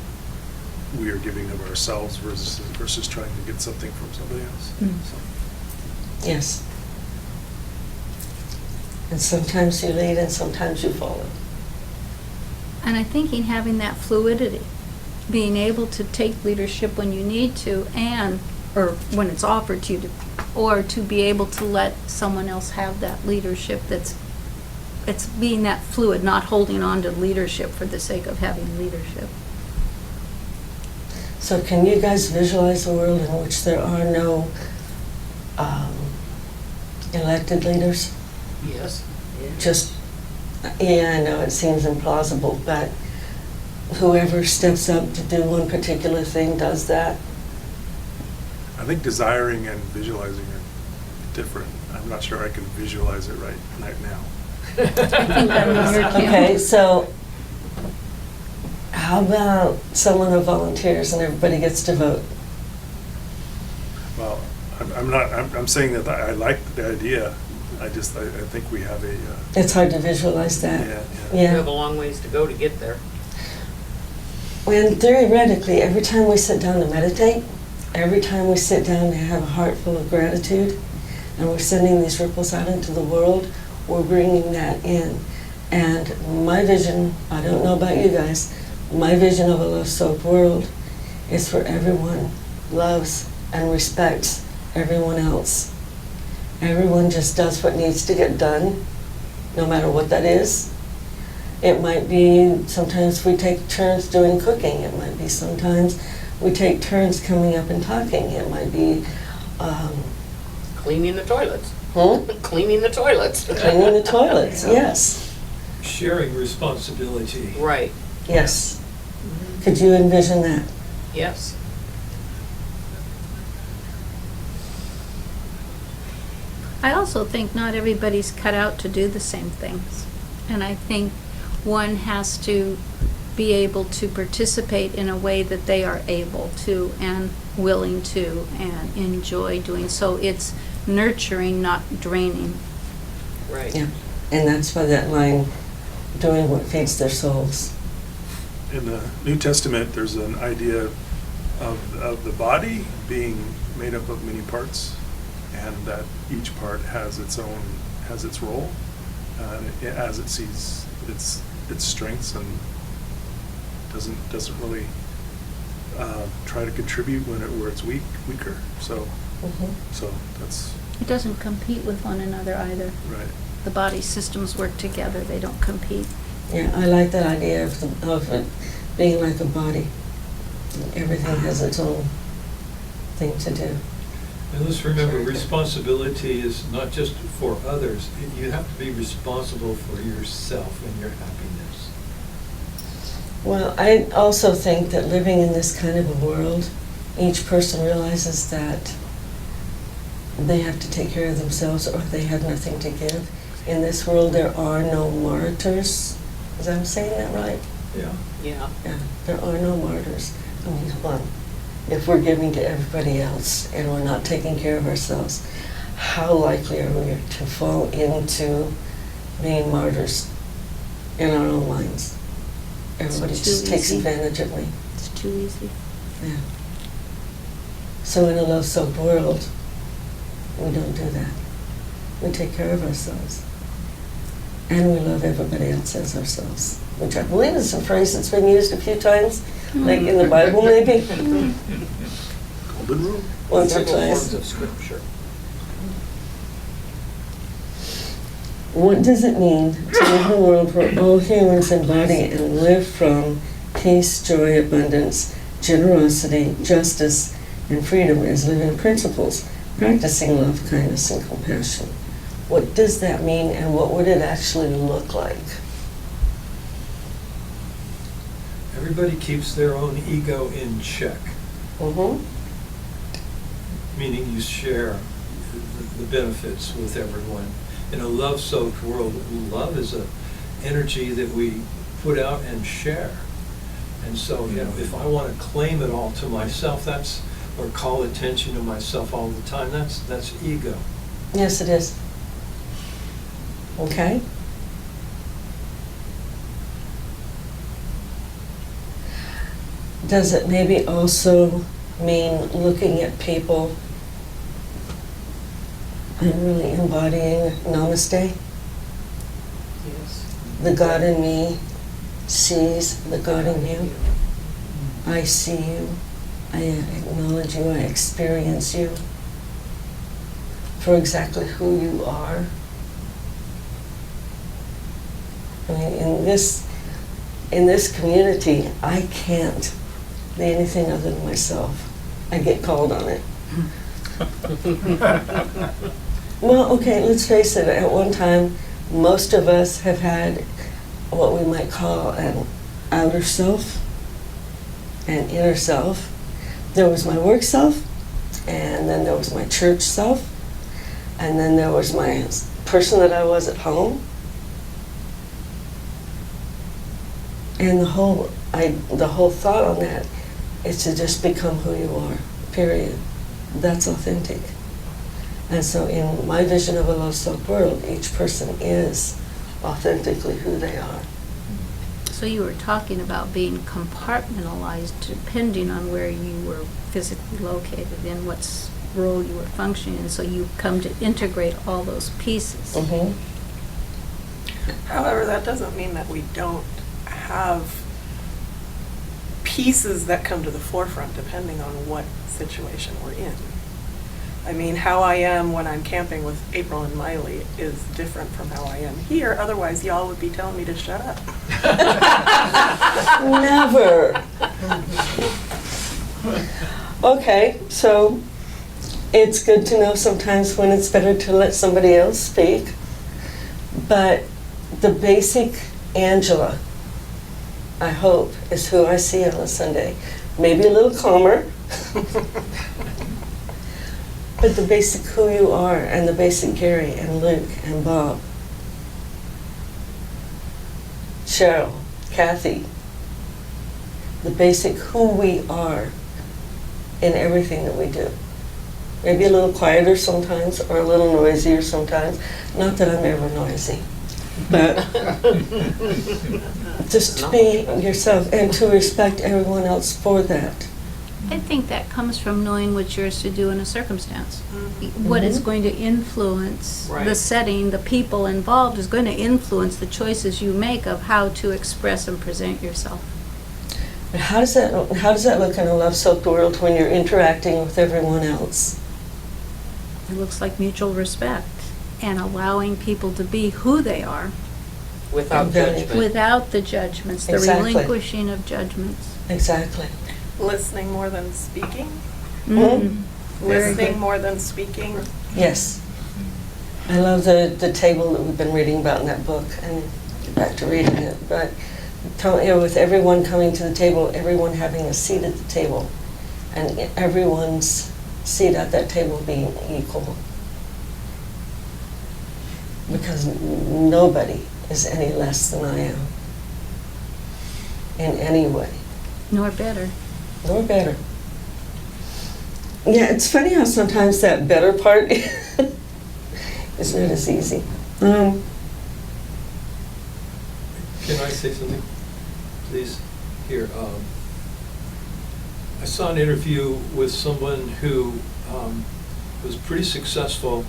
we are giving of ourselves versus trying to get something from somebody else. So. Yes. And sometimes you lead and sometimes you follow. And I think in having that fluidity, being able to take leadership when you need to, or when it's offered to you, or to be able to let someone else have that leadership. It's being that fluid, not holding on to leadership for the sake of having leadership. So can you guys visualize a world in which there are no elected leaders? Yes. Just, yeah, I know it seems implausible, but whoever steps up to do one particular thing does that. I think desiring and visualizing are different. I'm not sure I can visualize it right now. I think I'm in your camp. Okay, so how about someone who volunteers and everybody gets to vote? Well, I'm saying that I like the idea. I think we have a, It's hard to visualize that. yeah. We Yeah. have a long ways to go to get there. When theoretically, every time we sit down to meditate, every time we sit down to have a heart full of gratitude, and we're sending these ripples out into the world, we're bringing that in. And my vision, I don't know about you guys, my vision of a love-soaked world is for everyone loves and respects everyone else. Everyone just does what needs to get done, no matter what that is. It might be sometimes we take turns doing cooking. It might be sometimes we take turns coming up and talking. It might be Cleaning the toilets. hmm? Cleaning the toilets. Cleaning the toilets, yes. Sharing responsibility. Right, Yes. Could you envision that? yes. I also think not everybody's cut out to do the same things. And I think one has to be able to participate in a way that they are able to and willing to and enjoy doing. So it's nurturing, not draining. Right. Yeah. And that's why that line, doing what feeds their souls. In the New Testament, there's an idea of the body being made up of many parts, and that each part has its role, as it sees its strengths, and doesn't really try to contribute where it's weaker. So Mhm. so that's It doesn't compete with one another either. right. The body systems work together, they don't compete. Yeah, I like that idea of it being like a body. Everything has its own thing to do. And let's remember, responsibility is not just for others. You have to be responsible for yourself and your happiness. Well, I also think that living in this kind of a world, each person realizes that they have to take care of themselves or they have nothing to give. In this world, there are no martyrs. Is I'm saying that right? Yeah. Yeah. Yeah, there are no martyrs. I mean, come on. If we're giving to everybody else and we're not taking care of ourselves, how likely are we to fall into being martyrs in our own minds? Everybody It's just too takes easy. advantage of me. It's too easy. Yeah. So in a love-soaked world, we don't do that. We take care of ourselves. And we love everybody else as ourselves, which I believe is a phrase that's been used a few times, like in the Bible maybe, Golden rule. once or Several forms twice. of scripture. What does it mean to live in a world where all humans embody and live from peace, joy, abundance, generosity, justice, and freedom as living principles, practicing love, kindness, and compassion? What does that mean, and what would it actually look like? Everybody keeps their own ego in check, Mm-hmm. meaning you share the benefits with everyone. In a love-soaked world, love is an energy that we put out and share. And so, if I want to claim it all to myself, or call attention to myself all the time, that's ego. Yes, it is. Okay? Does it maybe also mean looking at people and really embodying Namaste? Yes. The God in me sees the God in you. I see you. I acknowledge you. I experience you for exactly who you are. I mean, in this community, I can't be anything other than myself. I get called on it. Well, okay, let's face it. At one time, most of us have had what we might call an outer self, an inner self. There was my work self, and then there was my church self, and then there was my person that I was at home. And the whole thought on that is to just become who you are, period. That's authentic. And so in my vision of a love-soaked world, each person is authentically who they are. So you were talking about being compartmentalized depending on where you were physically located in what's role you were functioning in, so you come to integrate all those pieces. Mhm. However, that doesn't mean that we don't have pieces that come to the forefront depending on what situation we're in. I mean, how I am when I'm camping with April and Miley is different from how I am here. Otherwise, y'all would be telling me to shut up. Never. Okay, so it's good to know sometimes when it's better to let somebody else speak. But the basic Angela, I hope, is who I see on a Sunday. Maybe a little calmer. But the basic who you are, and the basic Gary and Luke and Bob, Cheryl, Kathy, the basic who we are in everything that we do. Maybe a little quieter sometimes, or a little noisier sometimes. Not that I'm ever noisy, but just to be yourself and to respect everyone else for that. I think that comes from knowing what's yours to do in a circumstance. Mhm. What is going to influence the Right. setting, the people involved is going to influence the choices you make of how to express and present yourself. But how does that look in a love-soaked world when you're interacting with everyone else? It looks like mutual respect and allowing people to be who they are Without Exactly. judgment. without the judgments, the Exactly. relinquishing of judgments. Exactly. Listening more than speaking. Mm. Very Listening good. more than speaking. Yes. I love the table that we've been reading about in that book, and get back to reading it. But with everyone coming to the table, everyone having a seat at the table, and everyone's seat at that table being equal. Because nobody is any less than I am in any way. Nor better. Or better. Yeah, it's funny how sometimes that better part is not as easy. Can I say something, please? Here, I saw an interview with someone who was pretty successful,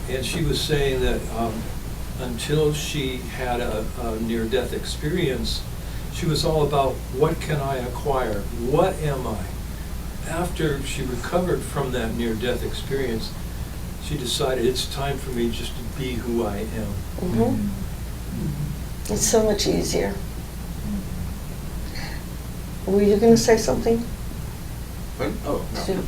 and she was saying that until she had a near-death experience, she was all about, what can I acquire? What am I? After she recovered from that near-death experience, she decided it's time for me just to be who I am. Mhm. It's so much easier. Were you going to say something? Oh, Okay.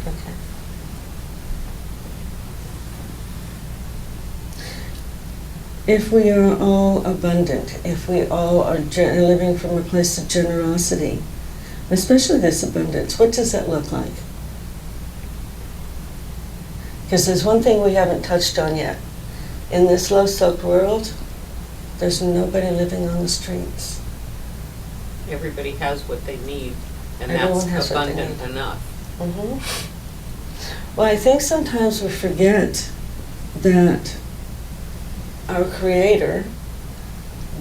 If we are all abundant, if we all are living from a place of generosity, especially this abundance, what does that look like? Because there's one thing we haven't touched on yet. In this low-soaked world, there's nobody living on the streets. Everybody has what they need, and Everyone that's has what they abundant need. enough. Mhm. Well, I think sometimes we forget that our Creator,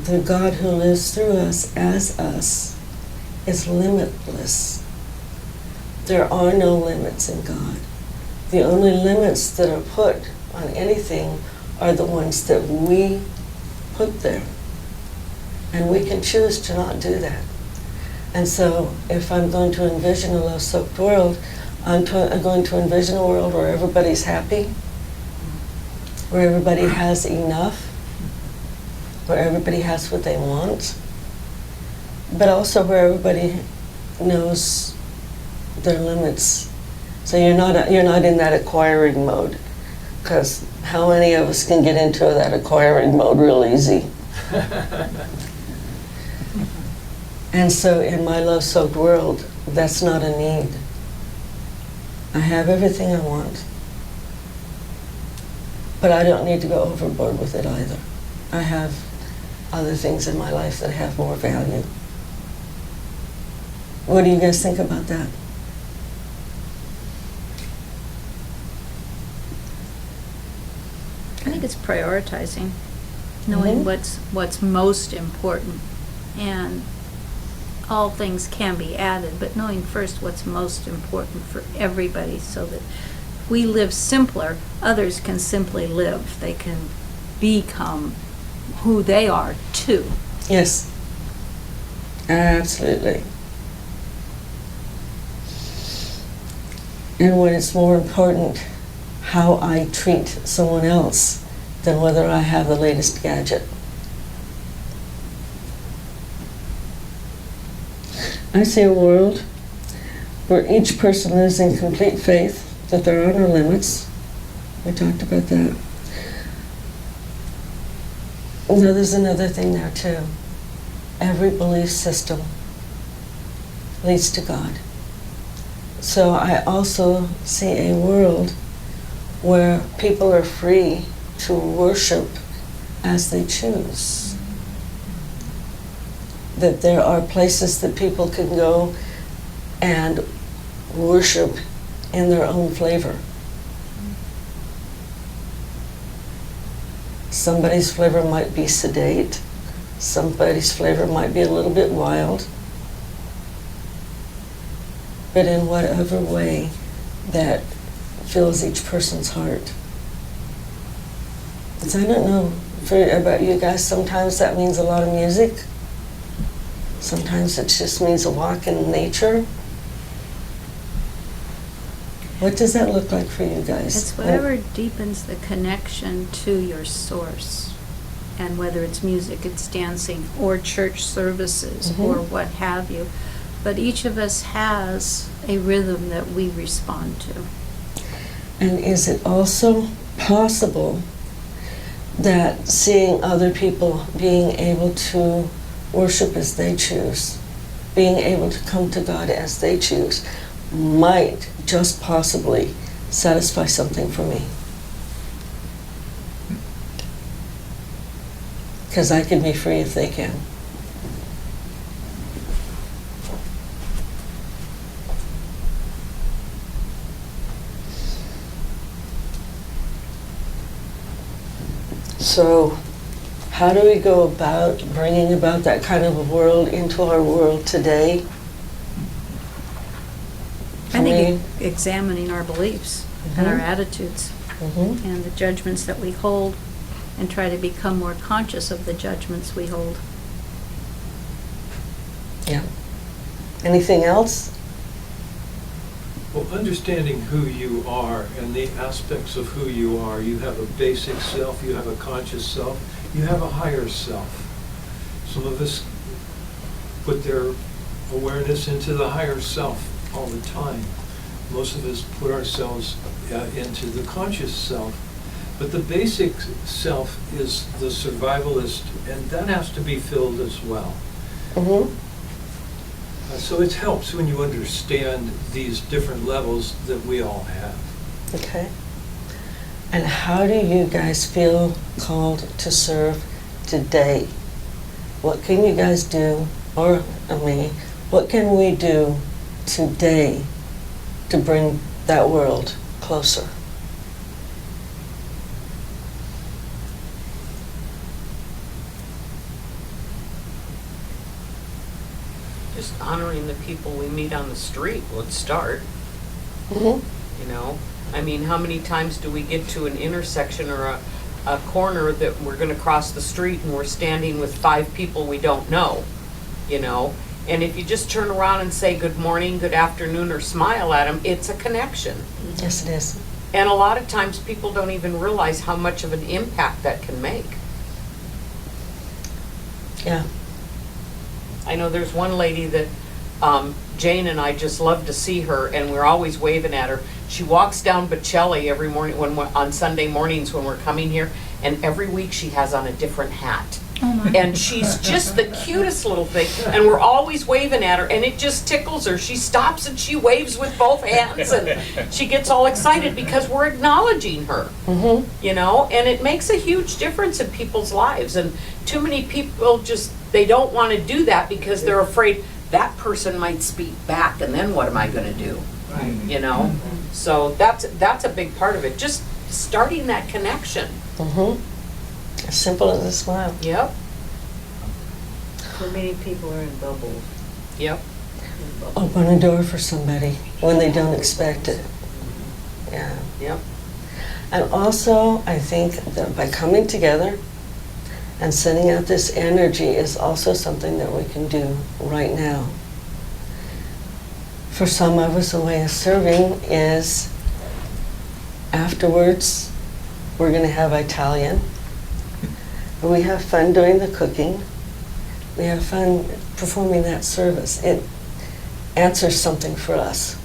the God who lives through us as us, is limitless. There are no limits in God. The only limits that are put on anything are the ones that we put there. And we can choose to not do that. And so if I'm going to envision a low-soaked world, I'm going to envision a world where everybody's happy, where everybody has enough, where everybody has what they want, but also where everybody knows their limits. So you're not in that acquiring mode, because how many of us can get into that acquiring mode real easy? And so in my love-soaked world, that's not a need. I have everything I want. But I don't need to go overboard with it either. I have other things in my life that have more value. What do you guys think about that? I think it's prioritizing, knowing what's most important, and all things can be added, but knowing first what's most important for everybody, so that if we live simpler, others can simply live. They can become who they are too. Yes. Absolutely. And when it's more important how I treat someone else than whether I have the latest gadget. I see a world where each person lives in complete faith that there are no limits. We talked about that. Now there's another thing there too. Every belief system leads to God. So I also see a world where people are free to worship as they choose. That there are places that people can go and worship in their own flavor. Somebody's flavor might be sedate. Somebody's flavor might be a little bit wild. But in whatever way that fills each person's heart. So I don't know about you guys, sometimes that means a lot of music. Sometimes it just means a walk in nature. What does that look like for you guys? It's whatever deepens the connection to your source. And whether it's music, it's dancing, or church services, or what have you. But each of us has a rhythm that we respond to. And is it also possible that seeing other people being able to worship as they choose, being able to come to God as they choose, might just possibly satisfy something for me? Because I can be free if they can. So, how do we go about bringing about that kind of a world into our world today? I think examining our beliefs and our attitudes and the judgments that we hold, and try to become more conscious of the judgments we hold. Yeah. Anything else? Well, understanding who you are and the aspects of who you are. You have a basic self, you have a conscious self, you have a higher self. Some of us put their awareness into the higher self all the time. Most of us put ourselves into the conscious self. But the basic self is the survivalist, and that has to be filled as well. So it helps when you understand these different levels that we all have. Okay. And how do you guys feel called to serve today? What can you guys do, or me, what can we do today to bring that world closer? Just honoring the people we meet on the street would start. You know, I mean, how many times do we get to an intersection or a corner that we're going to cross the street and we're standing with 5 people we don't know, you know? And if you just turn around and say good morning, good afternoon, or smile at them, it's a connection. Yes, it is. And a lot of times people don't even realize how much of an impact that can make. Yeah. I know there's one lady that Jane and I just love to see her, and we're always waving at her. She walks down Bocelli every morning on Sunday mornings when we're coming here, and every week she has on a different hat. And she's just the cutest little thing, and we're always waving at her, and it just tickles her. She stops and she waves with both hands, and she gets all excited because we're acknowledging her. You know, and it makes a huge difference in people's lives. And too many people they don't want to do that because they're afraid that person might speak back, and then what am I going to do? You know, so that's a big part of it. Just starting that connection. As simple as a smile. Yep. So many people are in bubbles. Yep. Open a door for somebody when they don't expect it. Yeah. Yep. And also, I think that by coming together and sending out this energy is also something that we can do right now. For some of us, a way of serving is afterwards, we're going to have Italian. We have fun doing the cooking. We have fun performing that service. It answers something for us.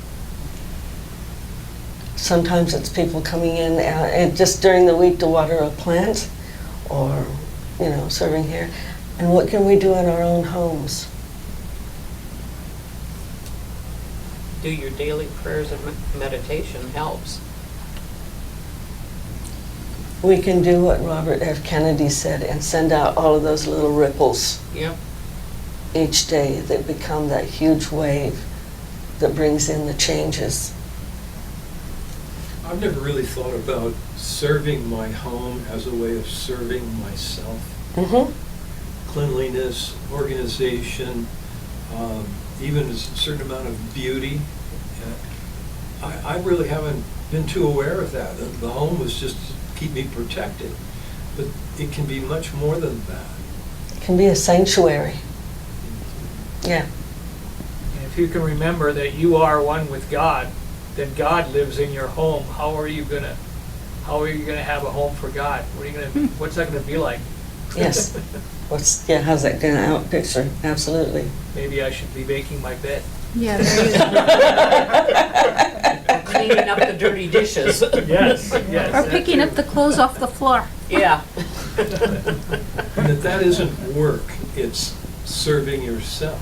Sometimes it's people coming in and just during the week to water a plant or, serving here. And what can we do in our own homes? Do your daily prayers and meditation helps. We can do what Robert F. Kennedy said and send out all of those little ripples Yep. each day that become that huge wave that brings in the changes. I've never really thought about serving my home as a way of serving myself. Mm-hmm. Cleanliness, organization, even a certain amount of beauty. I really haven't been too aware of that. The home was just to keep me protected. But it can be much more than that. It can be a sanctuary. Yeah. And if you can remember that you are one with God, then God lives in your home. How are you gonna have a home for God? What's that gonna be like? Yes. How's that going to out picture? Absolutely. Maybe I should be making my bed. Yeah, there you go. Cleaning up the dirty dishes. Yes. Or picking up the clothes off the floor. Yeah. And that isn't work, it's serving yourself.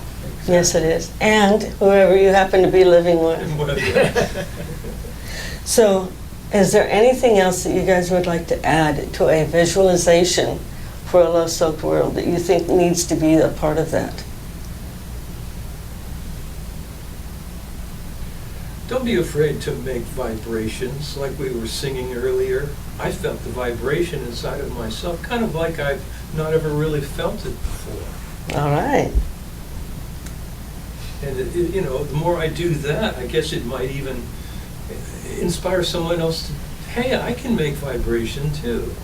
Yes, it is. And whoever you happen to be living with. So, is there anything else that you guys would like to add to a visualization for a love-soaked world that you think needs to be a part of that? Don't be afraid to make vibrations like we were singing earlier. I felt the vibration inside of myself, kind of like I've not ever really felt it before. All right. And the more I do that, I guess it might even inspire someone else to, hey, I can make vibration too.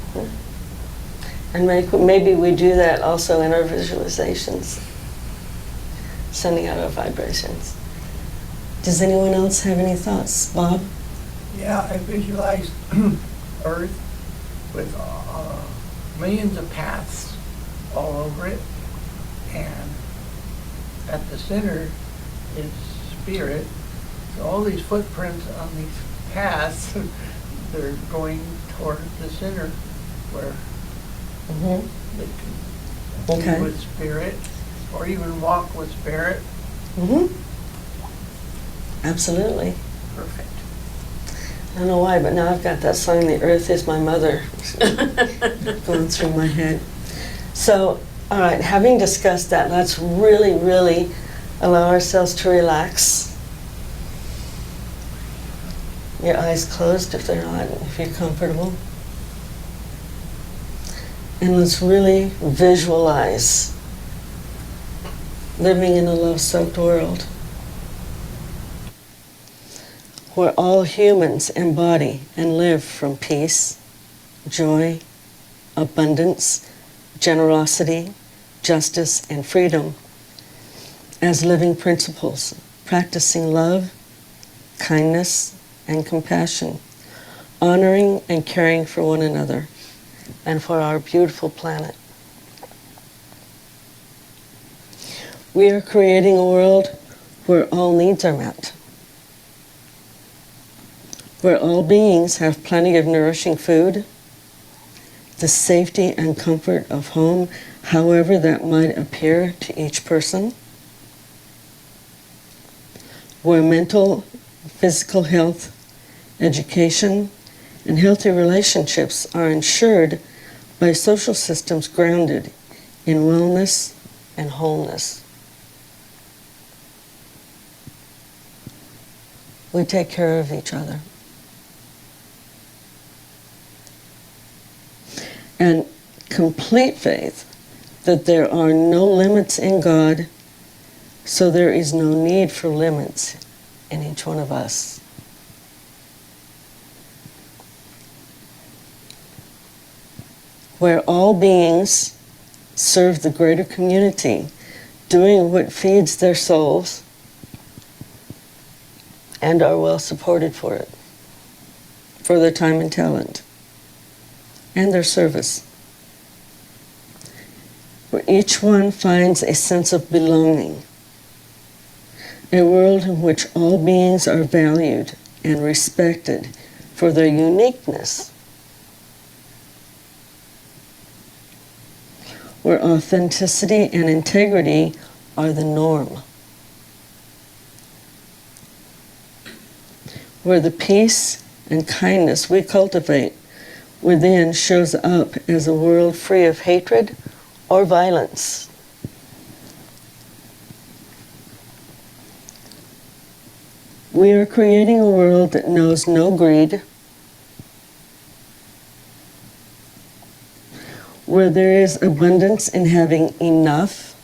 And maybe we do that also in our visualizations, sending out our vibrations. Does anyone else have any thoughts? Bob? Yeah, I visualize Earth with millions of paths all over it, and at the center is spirit. So all these footprints on these paths, they're going toward the center where they can be with spirit or even walk with spirit. Mm-hmm. Absolutely. Perfect. I don't know why, but now I've got that song, The Earth is My Mother, going through my head. So, all right, having discussed that, let's really, really allow ourselves to relax. Your eyes closed if they're not, if you're comfortable. And let's really visualize living in a love-soaked world where all humans embody and live from peace, joy, abundance, generosity, justice, and freedom as living principles, practicing love, kindness, and compassion, honoring and caring for one another and for our beautiful planet. We are creating a world where all needs are met, where all beings have plenty of nourishing food, the safety and comfort of home, however that might appear to each person, where mental, physical health, education, and healthy relationships are ensured by social systems grounded in wellness and wholeness. We take care of each other. And complete faith that there are no limits in God, so there is no need for limits in each one of us. where all beings serve the greater community, doing what feeds their souls, and are well supported for it, for their time and talent, and their service. Where each one finds a sense of belonging, a world in which all beings are valued and respected for their uniqueness, where authenticity and integrity are the norm, where the peace and kindness we cultivate within shows up as a world free of hatred or violence. We are creating a world that knows no greed, where there is abundance in having enough,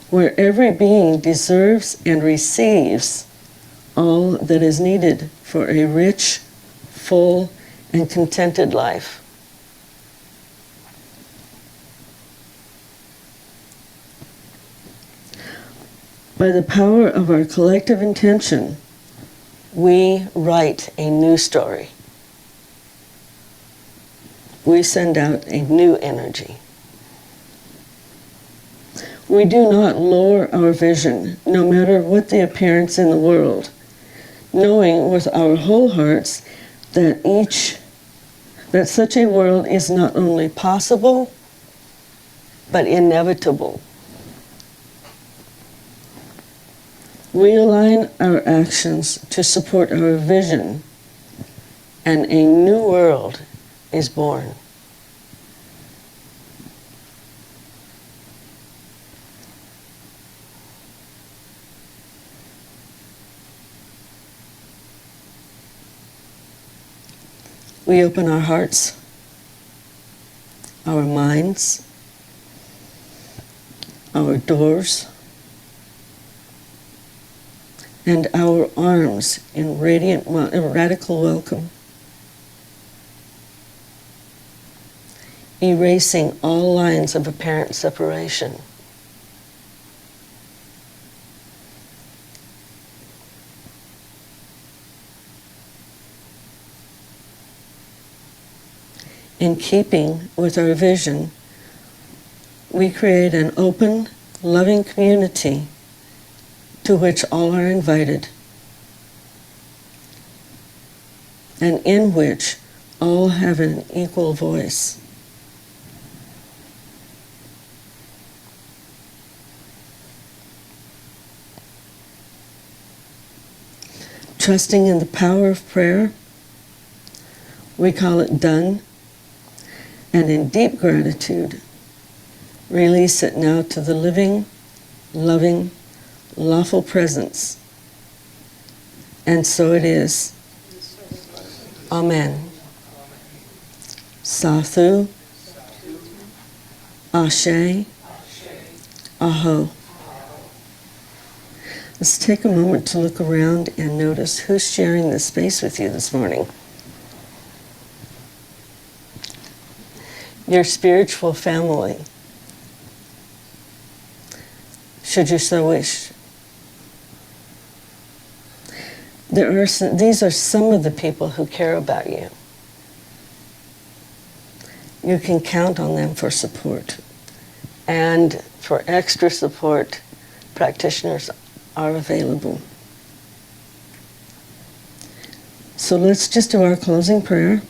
where every being deserves and receives all that is needed for a rich, full, and contented life. By the power of our collective intention, we write a new story. We send out a new energy. We do not lower our vision, no matter what the appearance in the world, knowing with our whole hearts that such a world is not only possible, but inevitable. We align our actions to support our vision, and a new world is born. We open our hearts, our minds, our doors, and our arms in radical welcome, erasing all lines of apparent separation. In keeping with our vision, we create an open, loving community to which all are invited, and in which all have an equal voice. Trusting in the power of prayer, we call it done, and in deep gratitude, release it now to the living, loving, lawful presence. And so it is. Amen. Sathu, Ashe, Aho. Let's take a moment to look around and notice who's sharing this space with you this morning. Your spiritual family, should you so wish. These are some of the people who care about you. You can count on them for support. And for extra support, practitioners are available. So let's just do our closing prayer.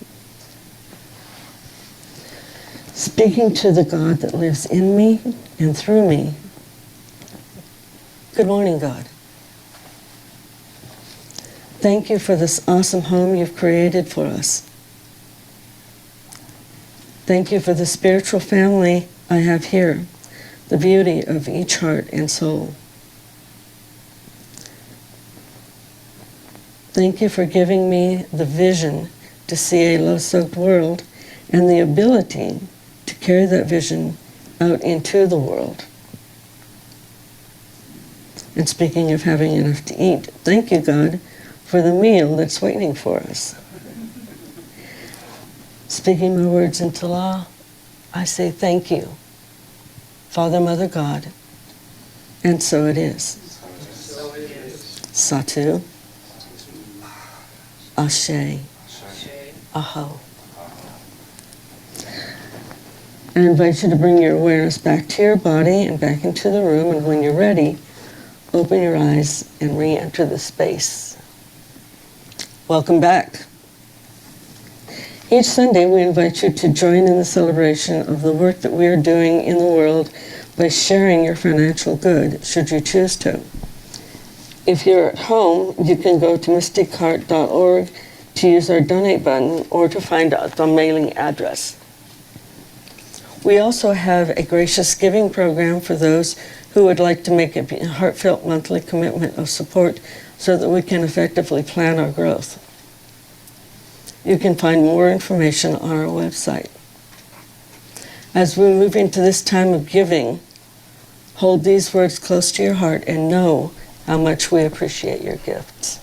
Speaking to the God that lives in me and through me. Good morning, God. Thank you for this awesome home you've created for us. Thank you for the spiritual family I have here, the beauty of each heart and soul. Thank you for giving me the vision to see a love-soaked world and the ability to carry that vision out into the world. And speaking of having enough to eat, thank you, God, for the meal that's waiting for us. Speaking my words into law, I say thank you, Father, Mother, God, and so it is. Satu, Ashe, Aho. I invite you to bring your awareness back to your body and back into the room, and when you're ready, open your eyes and re-enter the space. Welcome back. Each Sunday, we invite you to join in the celebration of the work that we are doing in the world by sharing your financial good, should you choose to. If you're at home, you can go to mysticheart.org to use our donate button or to find out the mailing address. We also have a gracious giving program for those who would like to make a heartfelt monthly commitment of support so that we can effectively plan our growth. You can find more information on our website. As we move into this time of giving, hold these words close to your heart and know how much we appreciate your gifts.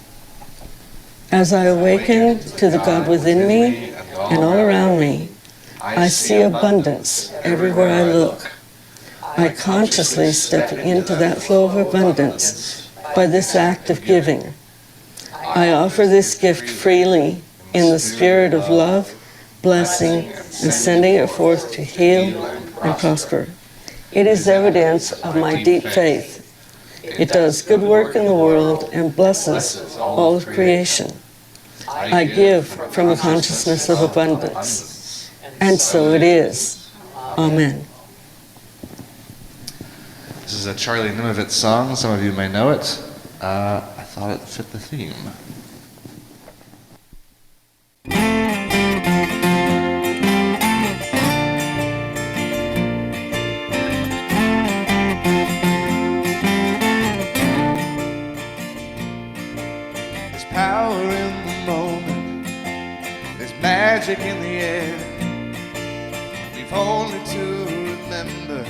As I awaken to the God within me and all around me, I see abundance everywhere I look. I consciously step into that flow of abundance by this act of giving. I offer this gift freely in the spirit of love, blessing, and sending it forth to heal and prosper. It is evidence of my deep faith. It does good work in the world and blesses all of creation. I give from a consciousness of abundance. And so it is. Amen. This is a Charlie Nimowitz song. Some of you may know it. I thought it fit the theme. There's power in the moment. There's magic in the air. We've only to remember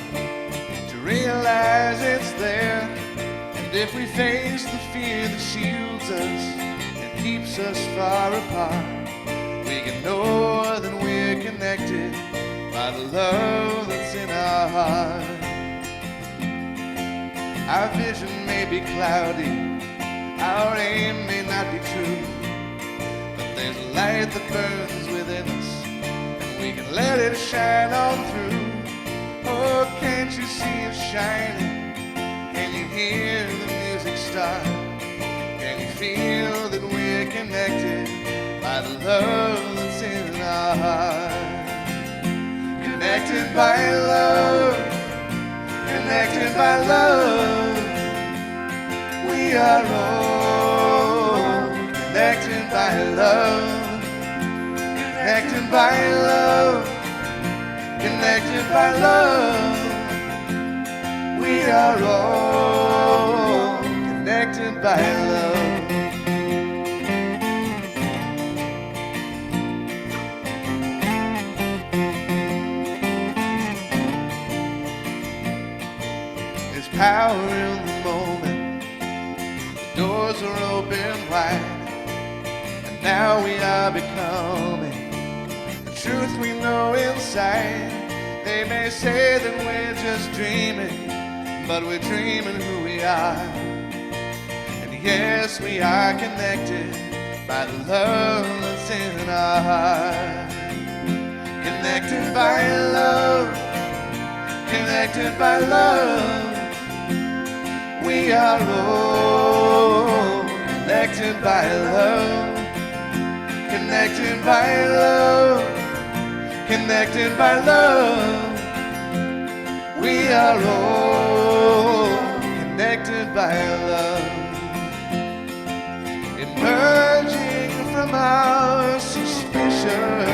to realize it's there. And if we face the fear that shields us and keeps us far apart, we can know that we're connected by the love that's in our heart. Our vision may be cloudy, our aim may not be true, but there's a light that burns within us, and we can let it shine on through. Oh, can't you see it shining? Can you hear the music start? Can you feel that we're connected by the love that's in our heart? Connected by love, connected by love, we are all connected by love, connected by love, connected by love, we are all connected by love. Power in the moment, the doors are open wide, and now we are becoming the truth we know inside. They may say that we're just dreaming, but we're dreaming who we are. And yes, we are connected by the love that's in our heart. Connected by love, connected by love, we are all connected by love, connected by love, connected by love, we are all connected by love. Emerging from our suspicion,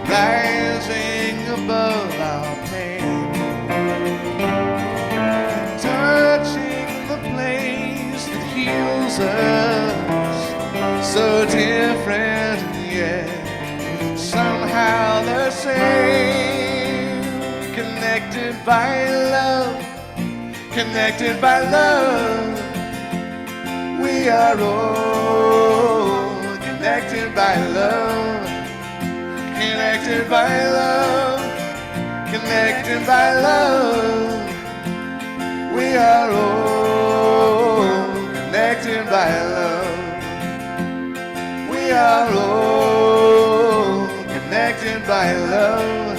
rising above our pain, touching the place that heals us, so different and yet somehow the same. Connected by love, connected by love, we are all connected by love, connected by love, connected by love. We are all connected by love. We are all connected by love.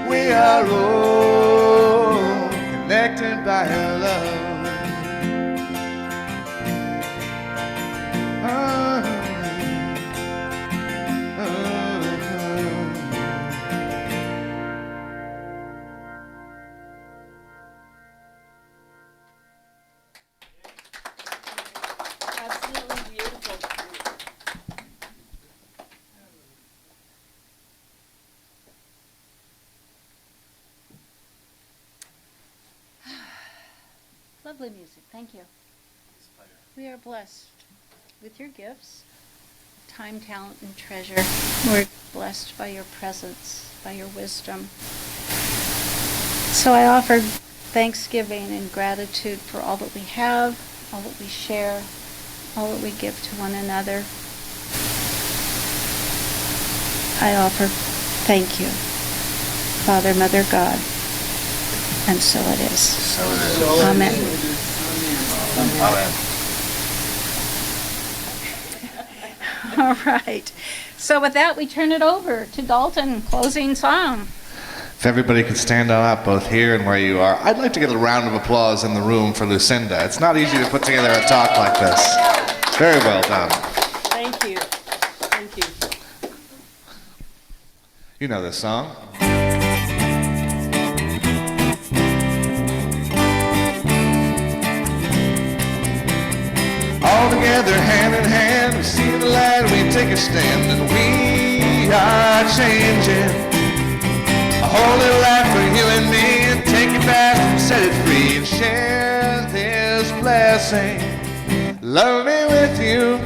We are all connected by love. Absolutely beautiful. Lovely music, thank you. We are blessed with your gifts, time, talent, and treasure. We're blessed by your presence, by your wisdom. So I offer thanksgiving and gratitude for all that we have, all that we share, all that we give to one another. I offer thank you, Father, Mother, God, and so it is. Amen. All right. So with that, we turn it over to Dalton, closing song. If everybody could stand on up, both here and where you are, I'd like to get a round of applause in the room for Lucinda. It's not easy to put together a talk like this. Very well done. Thank you. Thank you. You know this song. All together, hand in hand, we see the light, we take a stand, and we are changing. A whole new life for you and me, and take it back and set it free, and share this blessing. Love me with you,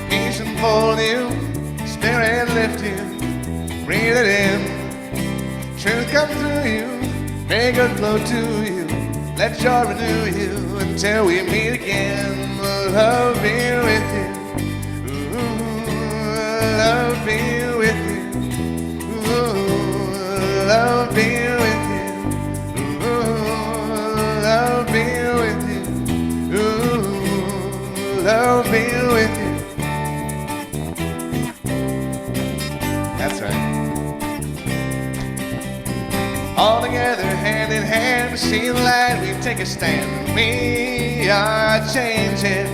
peace enfold you, spirit lift you, breathe it in. Truth come through you, may good flow to you, let joy renew you until we meet again. Love be with you, ooh, love be with you, ooh, love be with you, ooh, love be with you, ooh, love be with you. That's right. All together, hand in hand, we see the light, we take a stand. We are changing.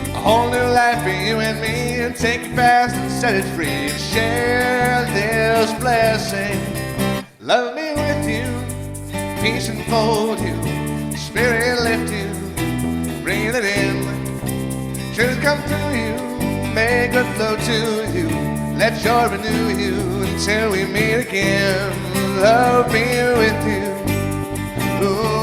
A whole new life for you and me, and take it fast and set it free, and share this blessing. Love me with you, peace enfold you, spirit lift you, breathe it in. Truth come through you, may good flow to you, let joy renew you until we meet again. Love be with you, ooh.